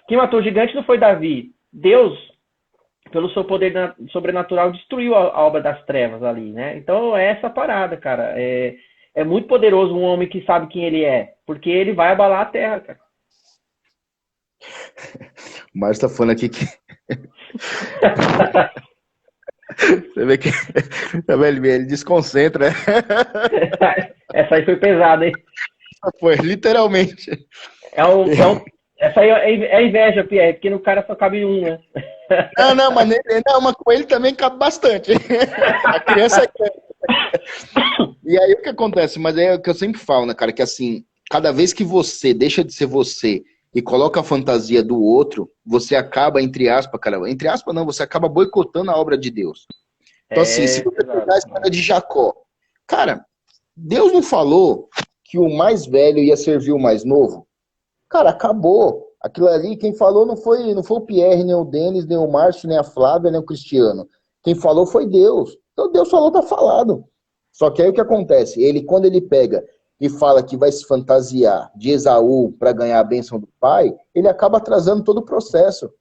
C: Quem matou o gigante não foi Davi. Deus, pelo seu poder sobrenatural, destruiu a obra das trevas ali, né? Então é essa parada, cara. É muito poderoso um homem que sabe quem ele é, porque ele vai abalar a terra, cara.
A: O Márcio tá falando aqui que... Você vê que ele desconcentra, né?
C: Essa aí foi pesada, hein?
A: Foi, literalmente.
C: Essa aí é inveja, Pierre, porque no cara só cabe um, né?
A: Mas com ele também cabe bastante. A criança quer. E aí o que acontece? Mas é o que eu sempre falo, né, cara? Que assim, cada vez que você deixa de ser você e coloca a fantasia do outro, você acaba, entre aspas, cara, entre aspas não, você acaba boicotando a obra de Deus. Então assim, se você pegar a história de Jacó, cara, Deus não falou que o mais velho ia servir o mais novo? Cara, acabou. Aquilo ali, quem falou não foi o Pierre, nem o Denis, nem o Márcio, nem a Flávia, nem o Cristiano. Quem falou foi Deus. Então Deus falou, tá falado. Só que aí o que acontece? Quando ele pega e fala que vai se fantasiar de Esaú para ganhar a bênção do pai, ele acaba atrasando todo o processo.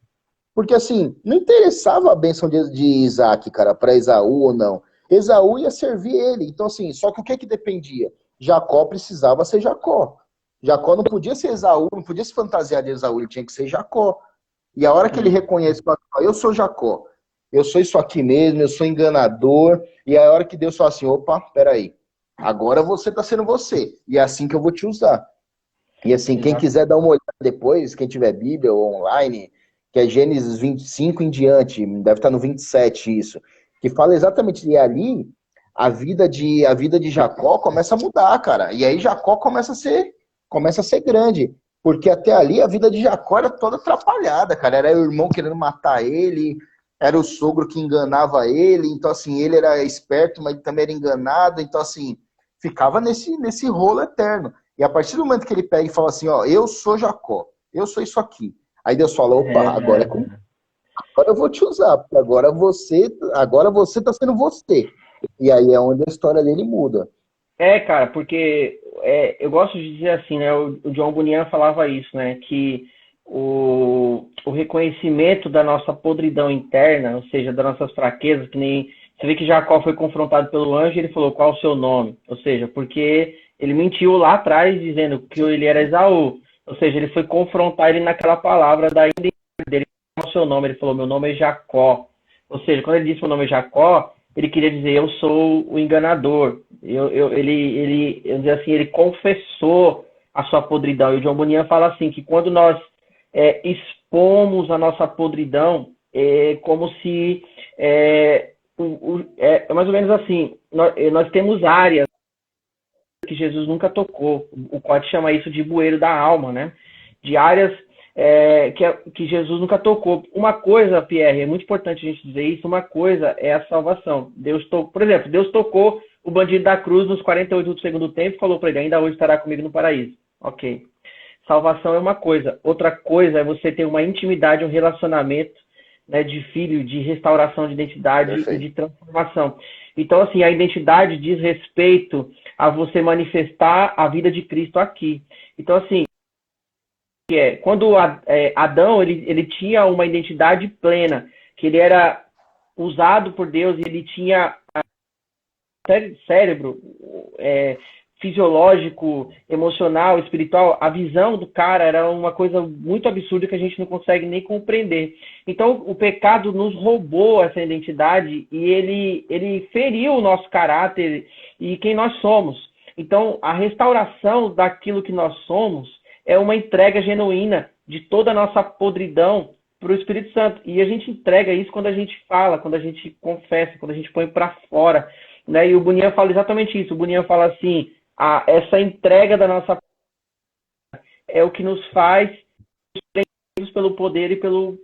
A: Porque assim, não interessava a bênção de Isaac, cara, para Esaú ou não. Esaú ia servir ele. Então assim, só que o que dependia? Jacó precisava ser Jacó. Jacó não podia ser Esaú, não podia se fantasiar de Esaú, ele tinha que ser Jacó. E a hora que ele reconhece, eu sou Jacó, eu sou isso aqui mesmo, eu sou enganador, e a hora que Deus fala assim, opa, peraí, agora você está sendo você, e é assim que eu vou te usar. E assim, quem quiser dar uma olhada depois, quem tiver Bíblia ou online, que é Gênesis 25 em diante, deve estar no 27 isso, que fala exatamente, e ali, a vida de Jacó começa a mudar, cara, e aí Jacó começa a ser grande, porque até ali a vida de Jacó era toda atrapalhada, cara, era o irmão querendo matar ele, era o sogro que enganava ele, então assim, ele era esperto, mas também era enganado, então assim, ficava nesse rolo eterno. E a partir do momento que ele pega e fala assim, ó, eu sou Jacó, eu sou isso aqui. Aí Deus fala, opa, agora eu vou te usar, porque agora você tá sendo você. E aí é onde a história dele muda.
C: Cara, porque eu gosto de dizer assim, né? O John Bunyan falava isso, né? Que o reconhecimento da nossa podridão interna, ou seja, das nossas fraquezas, que nem você vê que Jacó foi confrontado pelo anjo e ele falou, qual o seu nome? Ou seja, porque ele mentiu lá atrás dizendo que ele era Esaú. Ou seja, ele foi confrontar ele naquela palavra da identidade dele. Qual o seu nome? Ele falou, meu nome é Jacó. Ou seja, quando ele disse meu nome é Jacó, ele queria dizer, eu sou o enganador. Ele confessou a sua podridão. E o John Bunyan fala assim, que quando nós expomos a nossa podridão, é como se... é mais ou menos assim, nós temos áreas que Jesus nunca tocou. O Cote chama isso de bueiro da alma, né? De áreas que Jesus nunca tocou. Uma coisa, Pierre, é muito importante a gente dizer isso, uma coisa é a salvação. Por exemplo, Deus tocou o bandido da cruz nos 48 do segundo tempo e falou para ele, ainda hoje estará comigo no paraíso. Ok. Salvação é uma coisa. Outra coisa é você ter uma intimidade, um relacionamento, né, de filho, de restauração de identidade e de transformação. Então, assim, a identidade diz respeito a você manifestar a vida de Cristo aqui. Então, assim, quando Adão ele tinha uma identidade plena, que ele era usado por Deus, e ele tinha cérebro fisiológico, emocional, espiritual, a visão do cara era uma coisa muito absurda que a gente não consegue nem compreender. Então, o pecado nos roubou essa identidade e ele feriu o nosso caráter e quem nós somos. Então, a restauração daquilo que nós somos é uma entrega genuína de toda a nossa podridão para o Espírito Santo. E a gente entrega isso quando a gente fala, quando a gente confessa, quando a gente põe para fora. Né? E o Bunyan fala exatamente isso. O Bunyan fala assim, essa entrega da nossa é o que nos faz pelo poder e pelo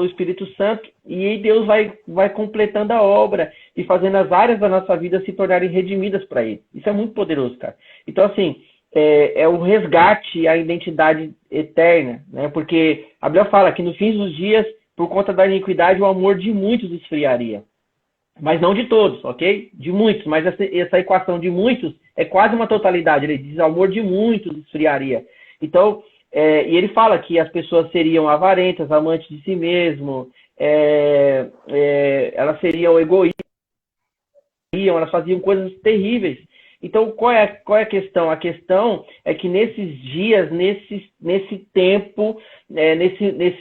C: Espírito Santo, e aí Deus vai completando a obra e fazendo as áreas da nossa vida se tornarem redimidas para ele. Isso é muito poderoso, cara. Então, assim, é o resgate à identidade eterna, né? Porque a Bíblia fala que no fim dos dias, por conta da iniquidade, o amor de muitos esfriaria. Mas não de todos, ok? De muitos. Mas essa equação de muitos é quase uma totalidade. Ele diz o amor de muitos esfriaria. Então, e ele fala que as pessoas seriam avarentas, amantes de si mesmo, elas seriam egoístas, elas faziam coisas terríveis. Então, qual é a questão? A questão é que nesses dias, nesse tempo,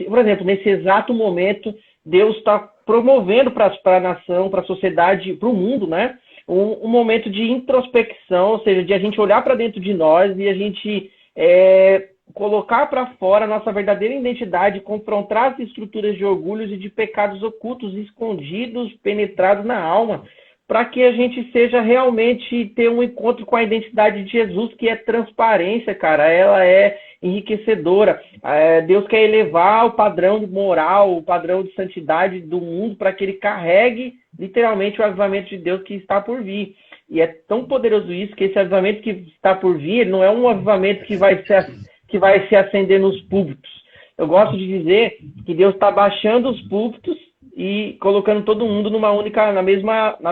C: por exemplo, nesse exato momento, Deus está promovendo para a nação, para a sociedade, para o mundo, né? Um momento de introspecção, ou seja, de a gente olhar para dentro de nós e a gente colocar para fora a nossa verdadeira identidade, confrontar as estruturas de orgulhos e de pecados ocultos, escondidos, penetrados na alma, para que a gente seja realmente ter um encontro com a identidade de Jesus, que é transparência, cara. Ela é enriquecedora. Deus quer elevar o padrão de moral, o padrão de santidade do mundo, para que ele carregue literalmente o avivamento de Deus que está por vir. E é tão poderoso isso, que esse avivamento que está por vir não é um avivamento que vai se acender nos púlpitos. Eu gosto de dizer que Deus está baixando os púlpitos e colocando todo mundo na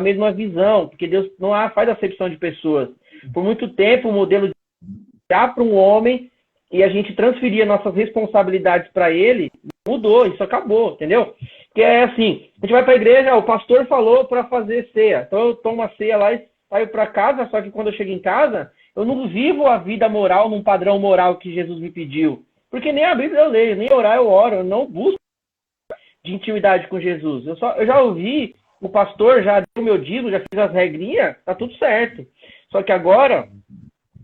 C: mesma visão, porque Deus não faz acepção de pessoas. Por muito tempo, o modelo de olhar para um homem e a gente transferir nossas responsabilidades para ele mudou, isso acabou, entendeu? Que é assim, a gente vai para a igreja, o pastor falou para fazer ceia, então eu tomo a ceia lá e saio para casa, só que quando eu chego em casa, eu não vivo a vida moral num padrão moral que Jesus me pediu, porque nem a Bíblia eu leio, nem orar eu oro, eu não busco de intimidade com Jesus. Eu já ouvi o pastor, já deu o meu digo, já fiz as regrinhas, tá tudo certo. Só que agora,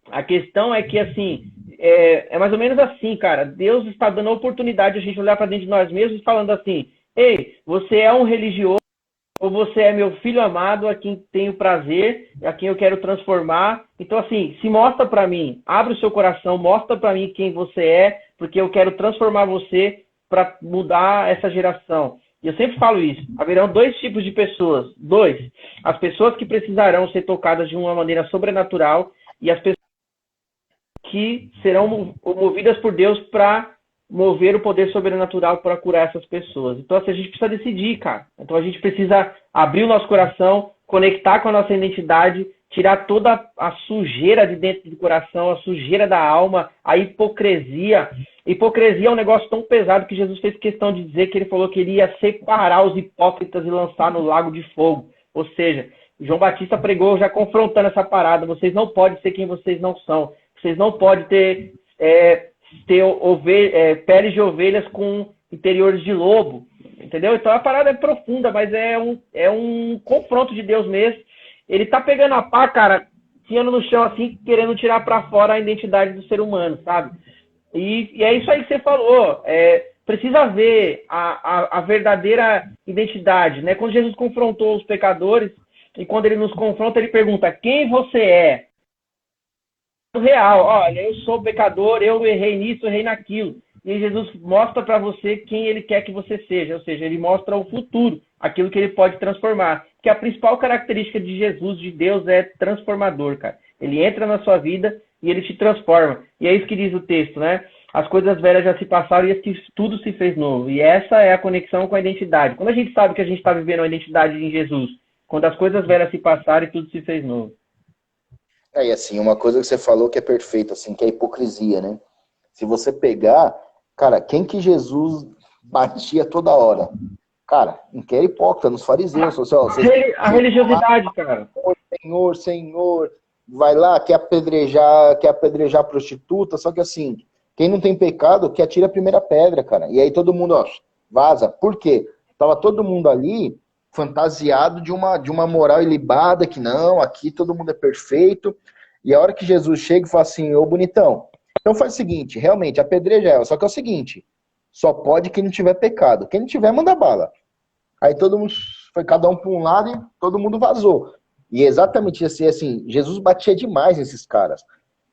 C: a questão é que, assim, é mais ou menos assim, cara. Deus está dando a oportunidade de a gente olhar para dentro de nós mesmos falando assim, ei, você é um religioso ou você é meu filho amado, a quem tenho prazer, a quem eu quero transformar. Então, assim, se mostra para mim, abre o seu coração, mostra para mim quem você é, porque eu quero transformar você para mudar essa geração. E eu sempre falo isso. Haverão dois tipos de pessoas. As pessoas que precisarão ser tocadas de uma maneira sobrenatural e as pessoas que serão movidas por Deus para mover o poder sobrenatural para curar essas pessoas. Então, assim, a gente precisa decidir, cara. Então, a gente precisa abrir o nosso coração, conectar com a nossa identidade, tirar toda a sujeira de dentro do coração, a sujeira da alma, a hipocrisia. Hipocrisia é um negócio tão pesado que Jesus fez questão de dizer que ele falou que ele ia separar os hipócritas e lançar no lago de fogo. Ou seja, João Batista pregou já confrontando essa parada. Vocês não podem ser quem vocês não são. Vocês não podem ter peles de ovelhas com interiores de lobo. Entendeu? Então a parada é profunda, mas é um confronto de Deus mesmo. Ele tá pegando a pá, cara, tirando no chão assim, querendo tirar para fora a identidade do ser humano, sabe? E é isso aí que você falou. Precisa ver a verdadeira identidade, né? Quando Jesus confrontou os pecadores, e quando ele nos confronta, ele pergunta, quem você é? Real, olha, eu sou pecador, eu errei nisso, errei naquilo. E Jesus mostra para você quem ele quer que você seja, ou seja, ele mostra o futuro, aquilo que ele pode transformar. Que a principal característica de Jesus, de Deus, é transformador, cara. Ele entra na sua vida e ele te transforma. E é isso que diz o texto, né? As coisas velhas já se passaram e tudo se fez novo. E essa é a conexão com a identidade. Quando a gente sabe que a gente está vivendo uma identidade em Jesus, quando as coisas velhas se passaram e tudo se fez novo.
A: E assim, uma coisa que você falou que é perfeita, assim, que é a hipocrisia, né? Se você pegar, cara, quem que Jesus batia toda hora? Cara, não quer hipócrita, nos fariseus.
C: A religiosidade, cara.
A: Senhor, Senhor, vai lá, quer apedrejar a prostituta, só que assim, quem não tem pecado, que atira a primeira pedra, cara. E aí todo mundo, ó, vaza. Por quê? Tava todo mundo ali fantasiado de uma moral ilibada, que não, aqui todo mundo é perfeito. E a hora que Jesus chega e fala assim, ô bonitão, então faz o seguinte, realmente, apedreja ela, só que é o seguinte, só pode quem não tiver pecado. Quem não tiver, manda bala. Aí todo mundo, foi cada um para um lado e todo mundo vazou. E exatamente assim, Jesus batia demais nesses caras.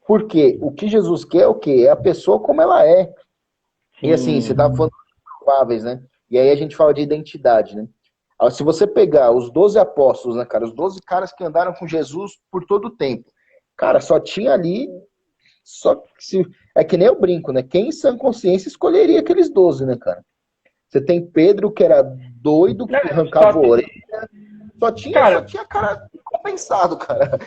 A: Porque o que Jesus quer é o quê? É a pessoa como ela é. E assim, você tá falando de prováveis, né? E aí a gente fala de identidade, né? Se você pegar os 12 apóstolos, né, cara? Os 12 caras que andaram com Jesus por todo o tempo. Cara, só tinha ali Só que é que nem eu brinco, né? Quem em sã consciência escolheria aqueles 12, né, cara? Você tem Pedro, que era doido, que arrancava a orelha. Só tinha cara compensado, cara.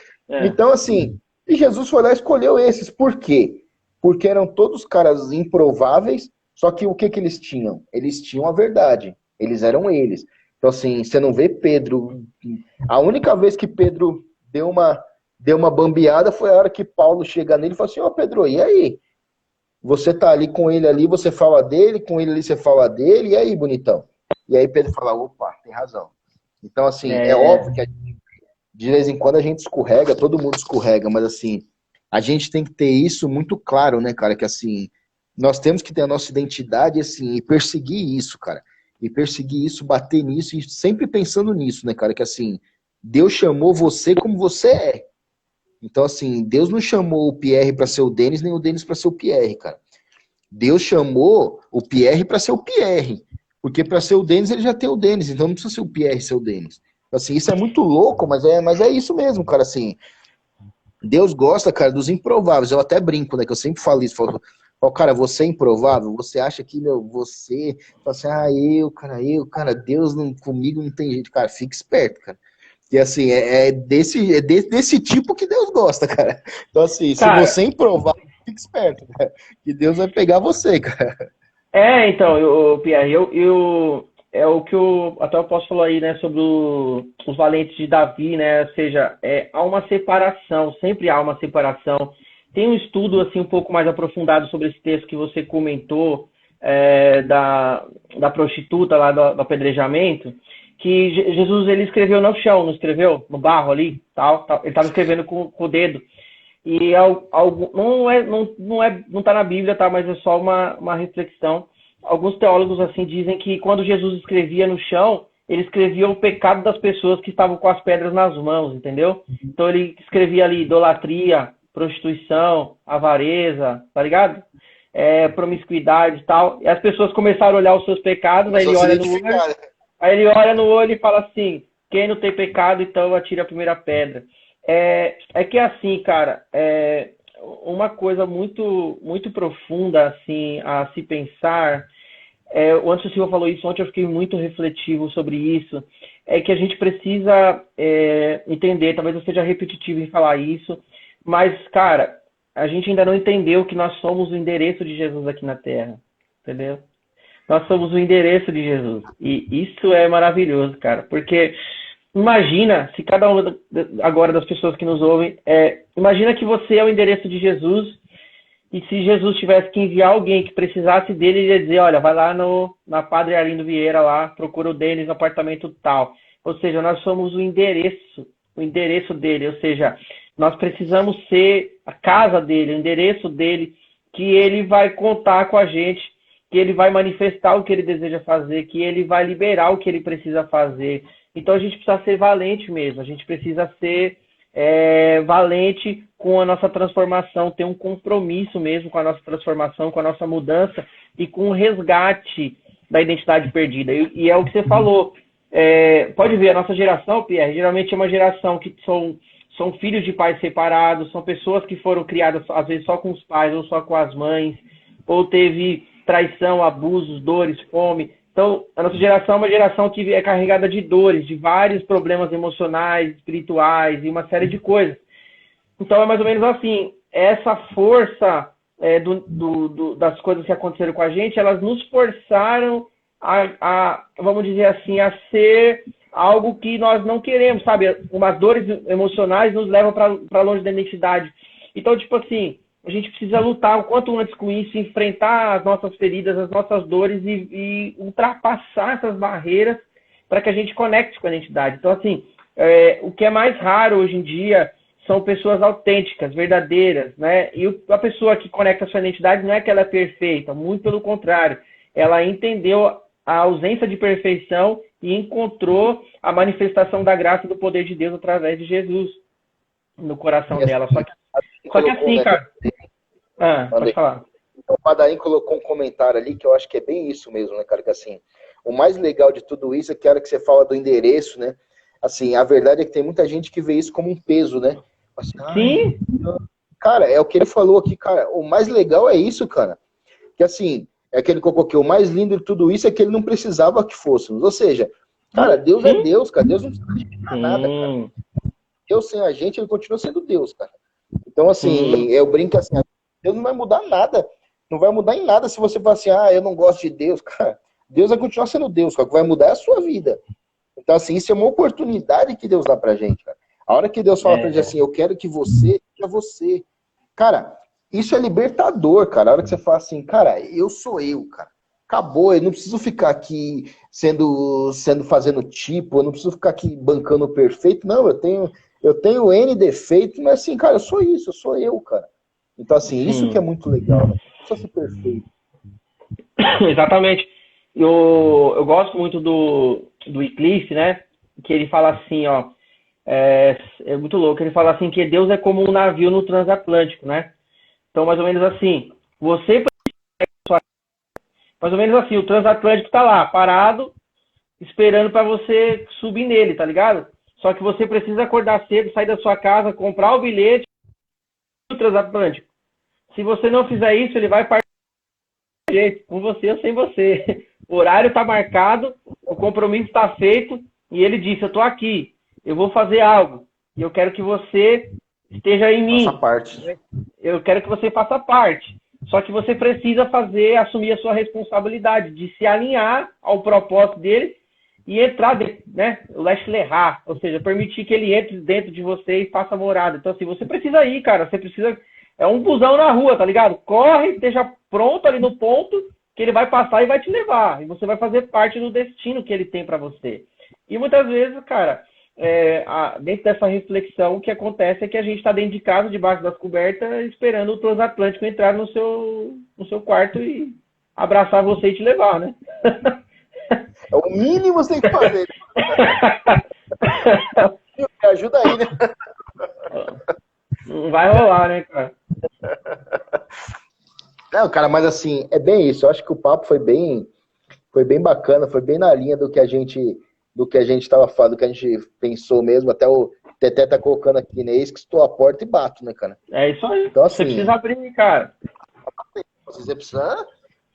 A: Então, assim, e Jesus foi lá e escolheu esses. Por quê? Porque eram todos caras improváveis, só que o que eles tinham? Eles tinham a verdade. Eles eram eles. Então, assim, você não vê Pedro... A única vez que Pedro deu uma bambeada foi a hora que Paulo chega nele e fala assim, Pedro, e aí? Você tá ali com ele ali, você fala dele, com ele ali você fala dele, e aí, bonitão? E aí Pedro fala, opa, tem razão. Então, assim, é óbvio que de vez em quando a gente escorrega, todo mundo escorrega, mas assim, a gente tem que ter isso muito claro, né, cara, que assim, nós temos que ter a nossa identidade, assim, e perseguir isso, cara. E perseguir isso, bater nisso, e sempre pensando nisso, né, cara, que assim, Deus chamou você como você é. Então, assim, Deus não chamou o Pierre para ser o Denis, nem o Denis para ser o Pierre, cara. Deus chamou o Pierre para ser o Pierre. Porque para ser o Denis, ele já tem o Denis. Então não precisa ser o Pierre ser o Denis. Assim, isso é muito louco, mas é isso mesmo, cara. Assim, Deus gosta, cara, dos improváveis. Eu até brinco, né? Que eu sempre falo isso. Falo, cara, você é improvável? Você acha que, você... Fala assim, cara, Deus comigo não tem jeito. Cara, fica esperto, cara. E assim, desse tipo que Deus gosta, cara. Então assim, cara, se você é improvável, fique esperto, cara. Que Deus vai pegar você, cara.
C: Então, Pierre, é o que até o apóstolo falou aí, né, sobre os valentes de Davi, né, ou seja, há uma separação, sempre há uma separação. Tem um estudo, assim, um pouco mais aprofundado sobre esse texto que você comentou, da prostituta lá do apedrejamento, que Jesus, ele escreveu no chão, não escreveu? No barro ali, tal. Ele estava escrevendo com o dedo. E não está na Bíblia, tá? Mas é só uma reflexão. Alguns teólogos assim dizem que quando Jesus escrevia no chão, ele escrevia o pecado das pessoas que estavam com as pedras nas mãos, entendeu? Então ele escrevia ali idolatria, prostituição, avareza, tá ligado? Promiscuidade e tal. E as pessoas começaram a olhar os seus pecados, aí ele olha no olho e fala assim, quem não tem pecado, então atira a primeira pedra. É que assim, cara, uma coisa muito, muito profunda assim, a se pensar, o Anderson Silva falou isso ontem, eu fiquei muito refletivo sobre isso, é que a gente precisa entender, talvez eu seja repetitivo em falar isso, mas, cara, a gente ainda não entendeu que nós somos o endereço de Jesus aqui na Terra, entendeu? Nós somos o endereço de Jesus. E isso é maravilhoso, cara. Porque imagina, se cada uma agora das pessoas que nos ouvem, imagina que você é o endereço de Jesus, e se Jesus tivesse que enviar alguém que precisasse dele, ele ia dizer, olha, vai lá na Padre Arlindo Vieira lá, procura o Denis no apartamento tal. Ou seja, nós somos o endereço dele. Ou seja, nós precisamos ser a casa dele, o endereço dele, que ele vai contar com a gente, que ele vai manifestar o que ele deseja fazer, que ele vai liberar o que ele precisa fazer. Então a gente precisa ser valente mesmo, a gente precisa ser valente com a nossa transformação, ter um compromisso mesmo com a nossa transformação, com a nossa mudança e com o resgate da identidade perdida. E é o que você falou. Pode ver, a nossa geração, Pierre, geralmente é uma geração que são filhos de pais separados, são pessoas que foram criadas às vezes só com os pais ou só com as mães, ou teve traição, abusos, dores, fome. Então, a nossa geração é uma geração que é carregada de dores, de vários problemas emocionais, espirituais e uma série de coisas. Então, é mais ou menos assim, essa força das coisas que aconteceram com a gente, elas nos forçaram a, vamos dizer assim, a ser algo que nós não queremos, sabe? Umas dores emocionais nos levam para longe da identidade. Então, tipo assim, a gente precisa lutar o quanto antes com isso, enfrentar as nossas feridas, as nossas dores e ultrapassar essas barreiras para que a gente conecte com a identidade. Então, assim, o que é mais raro hoje em dia são pessoas autênticas, verdadeiras, né? E a pessoa que conecta a sua identidade não é que ela é perfeita, muito pelo contrário. Ela entendeu a ausência de perfeição e encontrou a manifestação da graça e do poder de Deus através de Jesus no coração dela. Só que assim, cara... pode falar.
A: O Padarim colocou um comentário ali que eu acho que é bem isso mesmo, né, cara? Que assim, o mais legal de tudo isso é que a hora que você fala do endereço, né? Assim, a verdade é que tem muita gente que vê isso como um peso, né? Assim,
C: sim.
A: cara, é o que ele falou aqui, cara. O mais legal é isso, cara. Que assim, é aquele que eu coloquei, o mais lindo de tudo isso é que ele não precisava que fôssemos. Ou seja, cara, Deus é Deus, cara. Deus não precisa de nada, cara. Deus sem a gente, ele continua sendo Deus, cara. Então, assim, eu brinco assim, Deus não vai mudar nada. Não vai mudar em nada se você falar assim, eu não gosto de Deus, cara. Deus vai continuar sendo Deus, cara. O que vai mudar é a sua vida. Então, assim, isso é uma oportunidade que Deus dá pra gente, cara. A hora que Deus fala pra gente assim, eu quero que você seja você. Cara, isso é libertador, cara. A hora que você fala assim, cara, eu sou eu, cara. Acabou, eu não preciso ficar aqui fazendo tipo, eu não preciso ficar aqui bancando o perfeito. Não, eu tenho N defeitos, mas assim, cara, eu sou isso, eu sou eu, cara. Então, assim, isso que é muito legal, né? Não precisa ser perfeito.
C: Exatamente. Eu gosto muito do Wycliffe, né? Que ele fala assim, ó, é muito louco, ele fala assim que Deus é como um navio no transatlântico, né? Então, mais ou menos assim, mais ou menos assim, o transatlântico tá lá, parado, esperando para você subir nele, tá ligado? Só que você precisa acordar cedo, sair da sua casa, comprar o bilhete do transatlântico. Se você não fizer isso, ele vai partir com você ou sem você. O horário tá marcado, o compromisso está feito, e ele disse, eu tô aqui, eu vou fazer algo, e eu quero que você esteja em mim.
A: Faça parte.
C: Eu quero que você faça parte. Só que você precisa assumir a sua responsabilidade de se alinhar ao propósito dele e entrar, né? O Leshlerá, ou seja, permitir que ele entre dentro de você e faça morada. Então, assim, você precisa ir, cara. Você precisa... É um busão na rua, tá ligado? Corre, esteja pronto ali no ponto que ele vai passar e vai te levar. E você vai fazer parte do destino que ele tem pra você. E muitas vezes, cara, dentro dessa reflexão, o que acontece é que a gente está dentro de casa, debaixo das cobertas, esperando o transatlântico entrar no seu quarto e abraçar você e te levar, né?
A: É o mínimo que você tem que fazer. Me ajuda aí, né?
C: Não vai rolar, né, cara?
A: Não, cara, mas assim, é bem isso. Eu acho que o papo foi bem bacana, foi bem na linha do que a gente estava falando, do que a gente pensou mesmo. Até o Teté tá colocando aqui, né? Eis que estou à porta e bato, né, cara?
C: É isso aí.
A: Então, assim,
C: você precisa abrir, cara.
A: Você precisa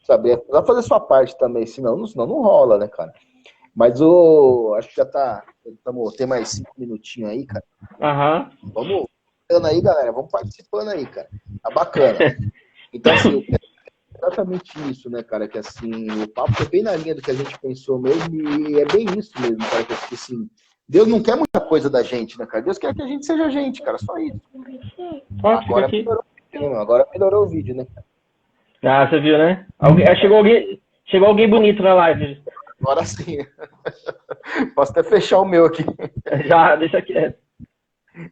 A: saber, precisa fazer sua parte também, senão não rola, né, cara? Mas acho que já tá. Tem mais 5 minutinhos aí, cara. Vamos aí, galera. Vamos participando aí, cara. Tá bacana. Então, assim, exatamente isso, né, cara? Que assim, o papo foi bem na linha do que a gente pensou mesmo, e é bem isso mesmo, cara. Que assim, Deus não quer muita coisa da gente, né, cara? Deus quer que a gente seja gente, cara. Só isso. Agora melhorou o vídeo, né?
C: Você viu, né? Chegou alguém bonito na live.
A: Agora sim. Posso até fechar o meu aqui.
C: Já, deixa quieto.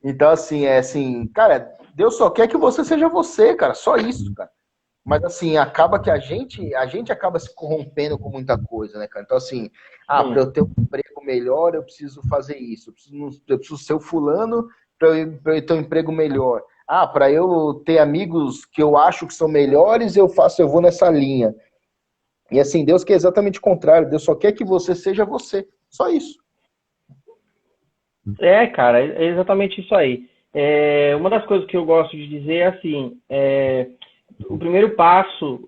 A: Então, assim, cara, Deus só quer que você seja você, cara. Só isso, cara. Mas, assim, acaba que a gente acaba se corrompendo com muita coisa, né, cara? Então, assim, para eu ter um emprego melhor, eu preciso fazer isso. Eu preciso ser o fulano para eu ter um emprego melhor. Para eu ter amigos que eu acho que são melhores, eu vou nessa linha. E, assim, Deus quer exatamente o contrário. Deus só quer que você seja você. Só isso.
C: Cara, é exatamente isso aí. Uma das coisas que eu gosto de dizer é assim, o primeiro passo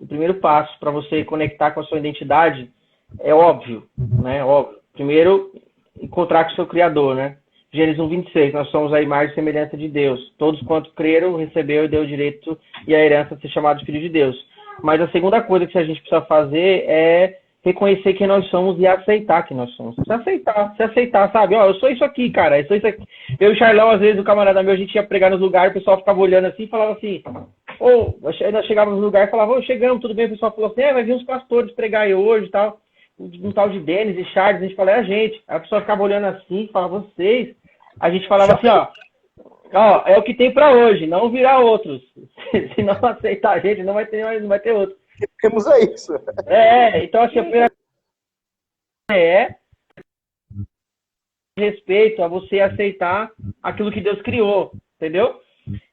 C: para você conectar com a sua identidade é óbvio, né? Óbvio. Primeiro, encontrar com o seu Criador, né? Gênesis 1:26, nós somos a imagem e semelhança de Deus. Todos quanto creram, recebeu e deu o direito e a herança de ser chamado de filho de Deus. Mas a segunda coisa que a gente precisa fazer é reconhecer quem nós somos e aceitar quem nós somos. Se aceitar, sabe? Eu sou isso aqui, cara. Eu sou isso aqui. Eu e o Charlão, às vezes, o camarada meu, a gente ia pregar nos lugares, o pessoal ficava olhando assim e falava assim, nós chegávamos no lugar e falava, chegamos, tudo bem, o pessoal falou assim, vai vir uns pastores pregar aí hoje e tal, um tal de Denis e Charles, a gente falava, a gente. Aí a pessoa ficava olhando assim, falava, vocês. A gente falava assim, é o que tem pra hoje, não virá outros. Se não aceitar a gente, não vai ter outro.
A: Temos isso.
C: Então assim, a primeira coisa respeito a você aceitar aquilo que Deus criou, entendeu?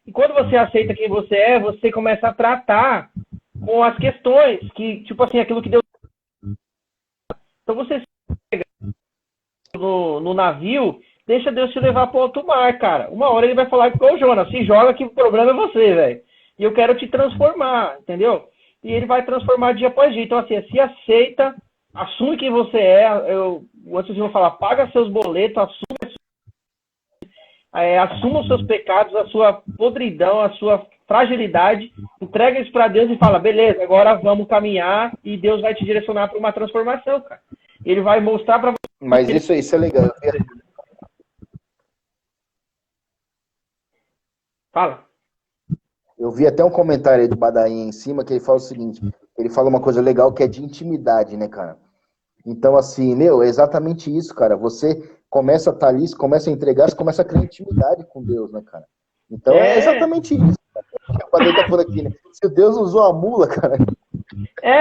C: E quando você aceita quem você é, você começa a tratar com as questões que, tipo assim, aquilo que Deus... Então você chega no navio deixa Deus te levar para outro mar, cara. Uma hora ele vai falar com o Jonas, se joga que o problema é você, velho. E eu quero te transformar, entendeu? E ele vai transformar dia após dia. Então, assim, se aceita, assume quem você é. Vocês vão falar, paga seus boletos, assuma os seus pecados, a sua podridão, a sua fragilidade, entrega isso para Deus e fala, beleza, agora vamos caminhar e Deus vai te direcionar para uma transformação, cara. Ele vai mostrar para você.
A: Mas isso é legal.
C: Fala.
A: Eu vi até um comentário aí do Badainha em cima que ele fala o seguinte, ele fala uma coisa legal que é de intimidade, né, cara? Então, assim, é exatamente isso, cara. Você começa a estar ali, você começa a entregar, você começa a criar intimidade com Deus, né, cara? Então, é exatamente isso. O Badainha tá falando aqui, né? Se Deus usou a mula, cara...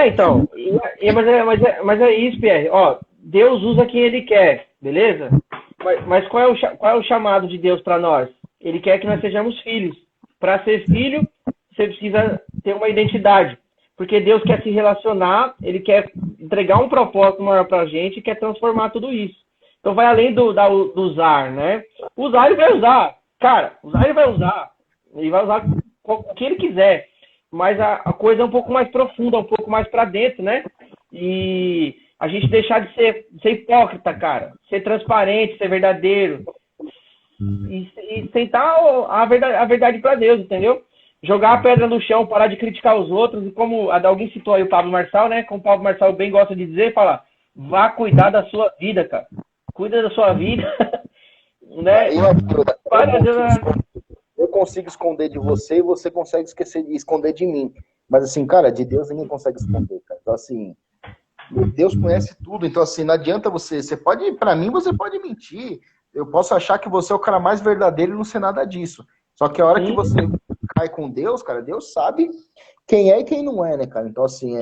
C: Então, mas é isso, Pierre. Ó, Deus usa quem Ele quer, beleza? Mas qual é o chamado de Deus para nós? Ele quer que nós sejamos filhos. Para ser filho, você precisa ter uma identidade. Porque Deus quer se relacionar, Ele quer entregar um propósito maior para a gente e quer transformar tudo isso. Então vai além do usar, né? Usar Ele vai usar. Cara, usar Ele vai usar. Ele vai usar o que Ele quiser. Mas a coisa é um pouco mais profunda, um pouco mais para dentro, né? E a gente deixar de ser hipócrita, cara. Ser transparente, ser verdadeiro. E sentar a verdade para Deus, entendeu? Jogar a pedra no chão, parar de criticar os outros. E como alguém citou aí o Pablo Marçal, né? Como o Pablo Marçal bem gosta de dizer, fala, vá cuidar da sua vida, cara. Cuida da sua vida. Né?
A: Eu consigo esconder de você e você consegue esconder de mim. Mas assim, cara, de Deus ninguém consegue esconder, cara. Então assim, Deus conhece tudo. Então assim, não adianta você pode, pra mim, você pode mentir. Eu posso achar que você é o cara mais verdadeiro e não ser nada disso. Só que a hora que você cai com Deus, cara, Deus sabe quem é e quem não é, né, cara? Então assim,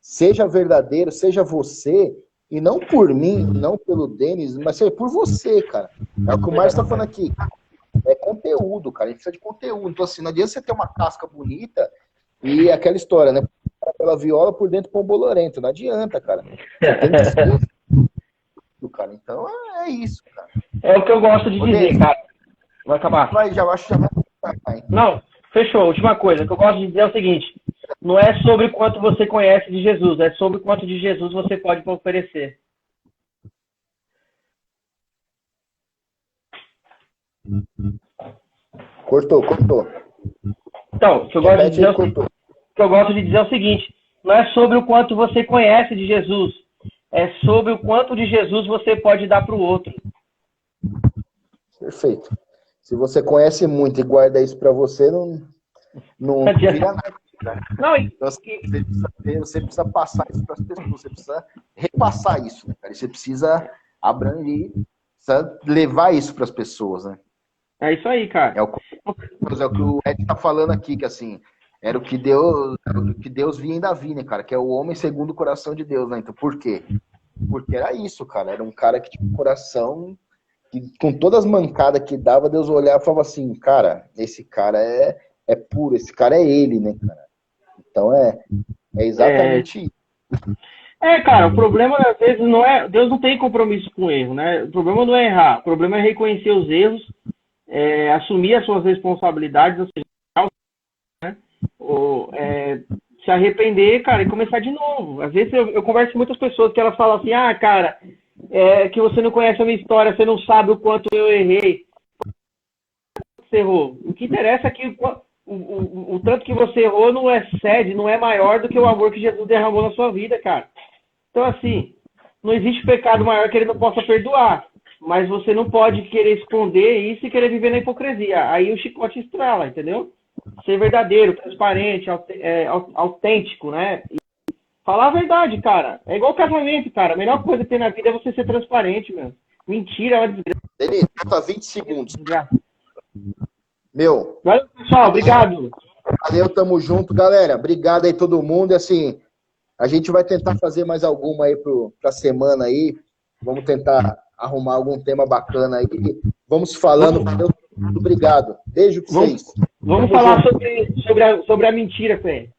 A: seja verdadeiro, seja você, e não por mim, não pelo Denis, mas seja por você, cara. É o que o Márcio tá falando aqui. É conteúdo, cara. A gente precisa de conteúdo. Então, assim, não adianta você ter uma casca bonita e aquela história, né? Pela viola por dentro com o bolorento. Não adianta, cara. Tem que ser cara. Então, é isso, cara.
C: É o que eu gosto de dizer, cara. Vai acabar.
A: Já vai.
C: Não, fechou. Última coisa. O que eu gosto de dizer é o seguinte. Não é sobre quanto você conhece de Jesus. É sobre quanto de Jesus você pode oferecer.
A: Cortou.
C: Então, o que eu gosto de dizer é o seguinte, não é sobre o quanto você conhece de Jesus, é sobre o quanto de Jesus você pode dar para o outro.
A: Perfeito. Se você conhece muito e guarda isso para você, não vira nada.
C: Não,
A: então, assim, você precisa passar isso para as pessoas, você precisa repassar isso, né, cara? Você precisa abranger, precisa levar isso para as pessoas, né?
C: É isso aí, cara.
A: É o que o Ed tá falando aqui, que assim, era o que Deus via em Davi, né, cara? Que é o homem segundo o coração de Deus, né? Então, por quê? Porque era isso, cara. Era um cara que tinha um coração que, com todas as mancadas que dava, Deus olhava e falava assim, cara, esse cara é puro, esse cara é ele, né, cara? Então é exatamente isso.
C: Cara, o problema às vezes não é... Deus não tem compromisso com o erro, né? O problema não é errar, o problema é reconhecer os erros, assumir as suas responsabilidades, ou seja, né? Se arrepender, cara, e começar de novo. Às vezes eu converso com muitas pessoas que elas falam assim, cara, que você não conhece a minha história, você não sabe o quanto eu errei. Você errou. O que interessa é que o tanto que você errou não é maior do que o amor que Jesus derramou na sua vida, cara. Então, assim, não existe pecado maior que ele não possa perdoar. Mas você não pode querer esconder isso e querer viver na hipocrisia. Aí o chicote estrala, entendeu? Ser verdadeiro, transparente, autêntico, né? E falar a verdade, cara. É igual casamento, cara. A melhor coisa que tem na vida é você ser transparente, meu. Mentira é uma desgraça.
A: Ele falta 20 segundos. Meu.
C: Valeu, pessoal. Obrigado.
A: Valeu, tamo junto, galera. Obrigado aí todo mundo. E assim, a gente vai tentar fazer mais alguma aí pra semana aí. Vamos tentar arrumar algum tema bacana aí. Vamos falando. Valeu, obrigado. Beijo pra vocês.
C: Vamos falar sobre a mentira, Fê.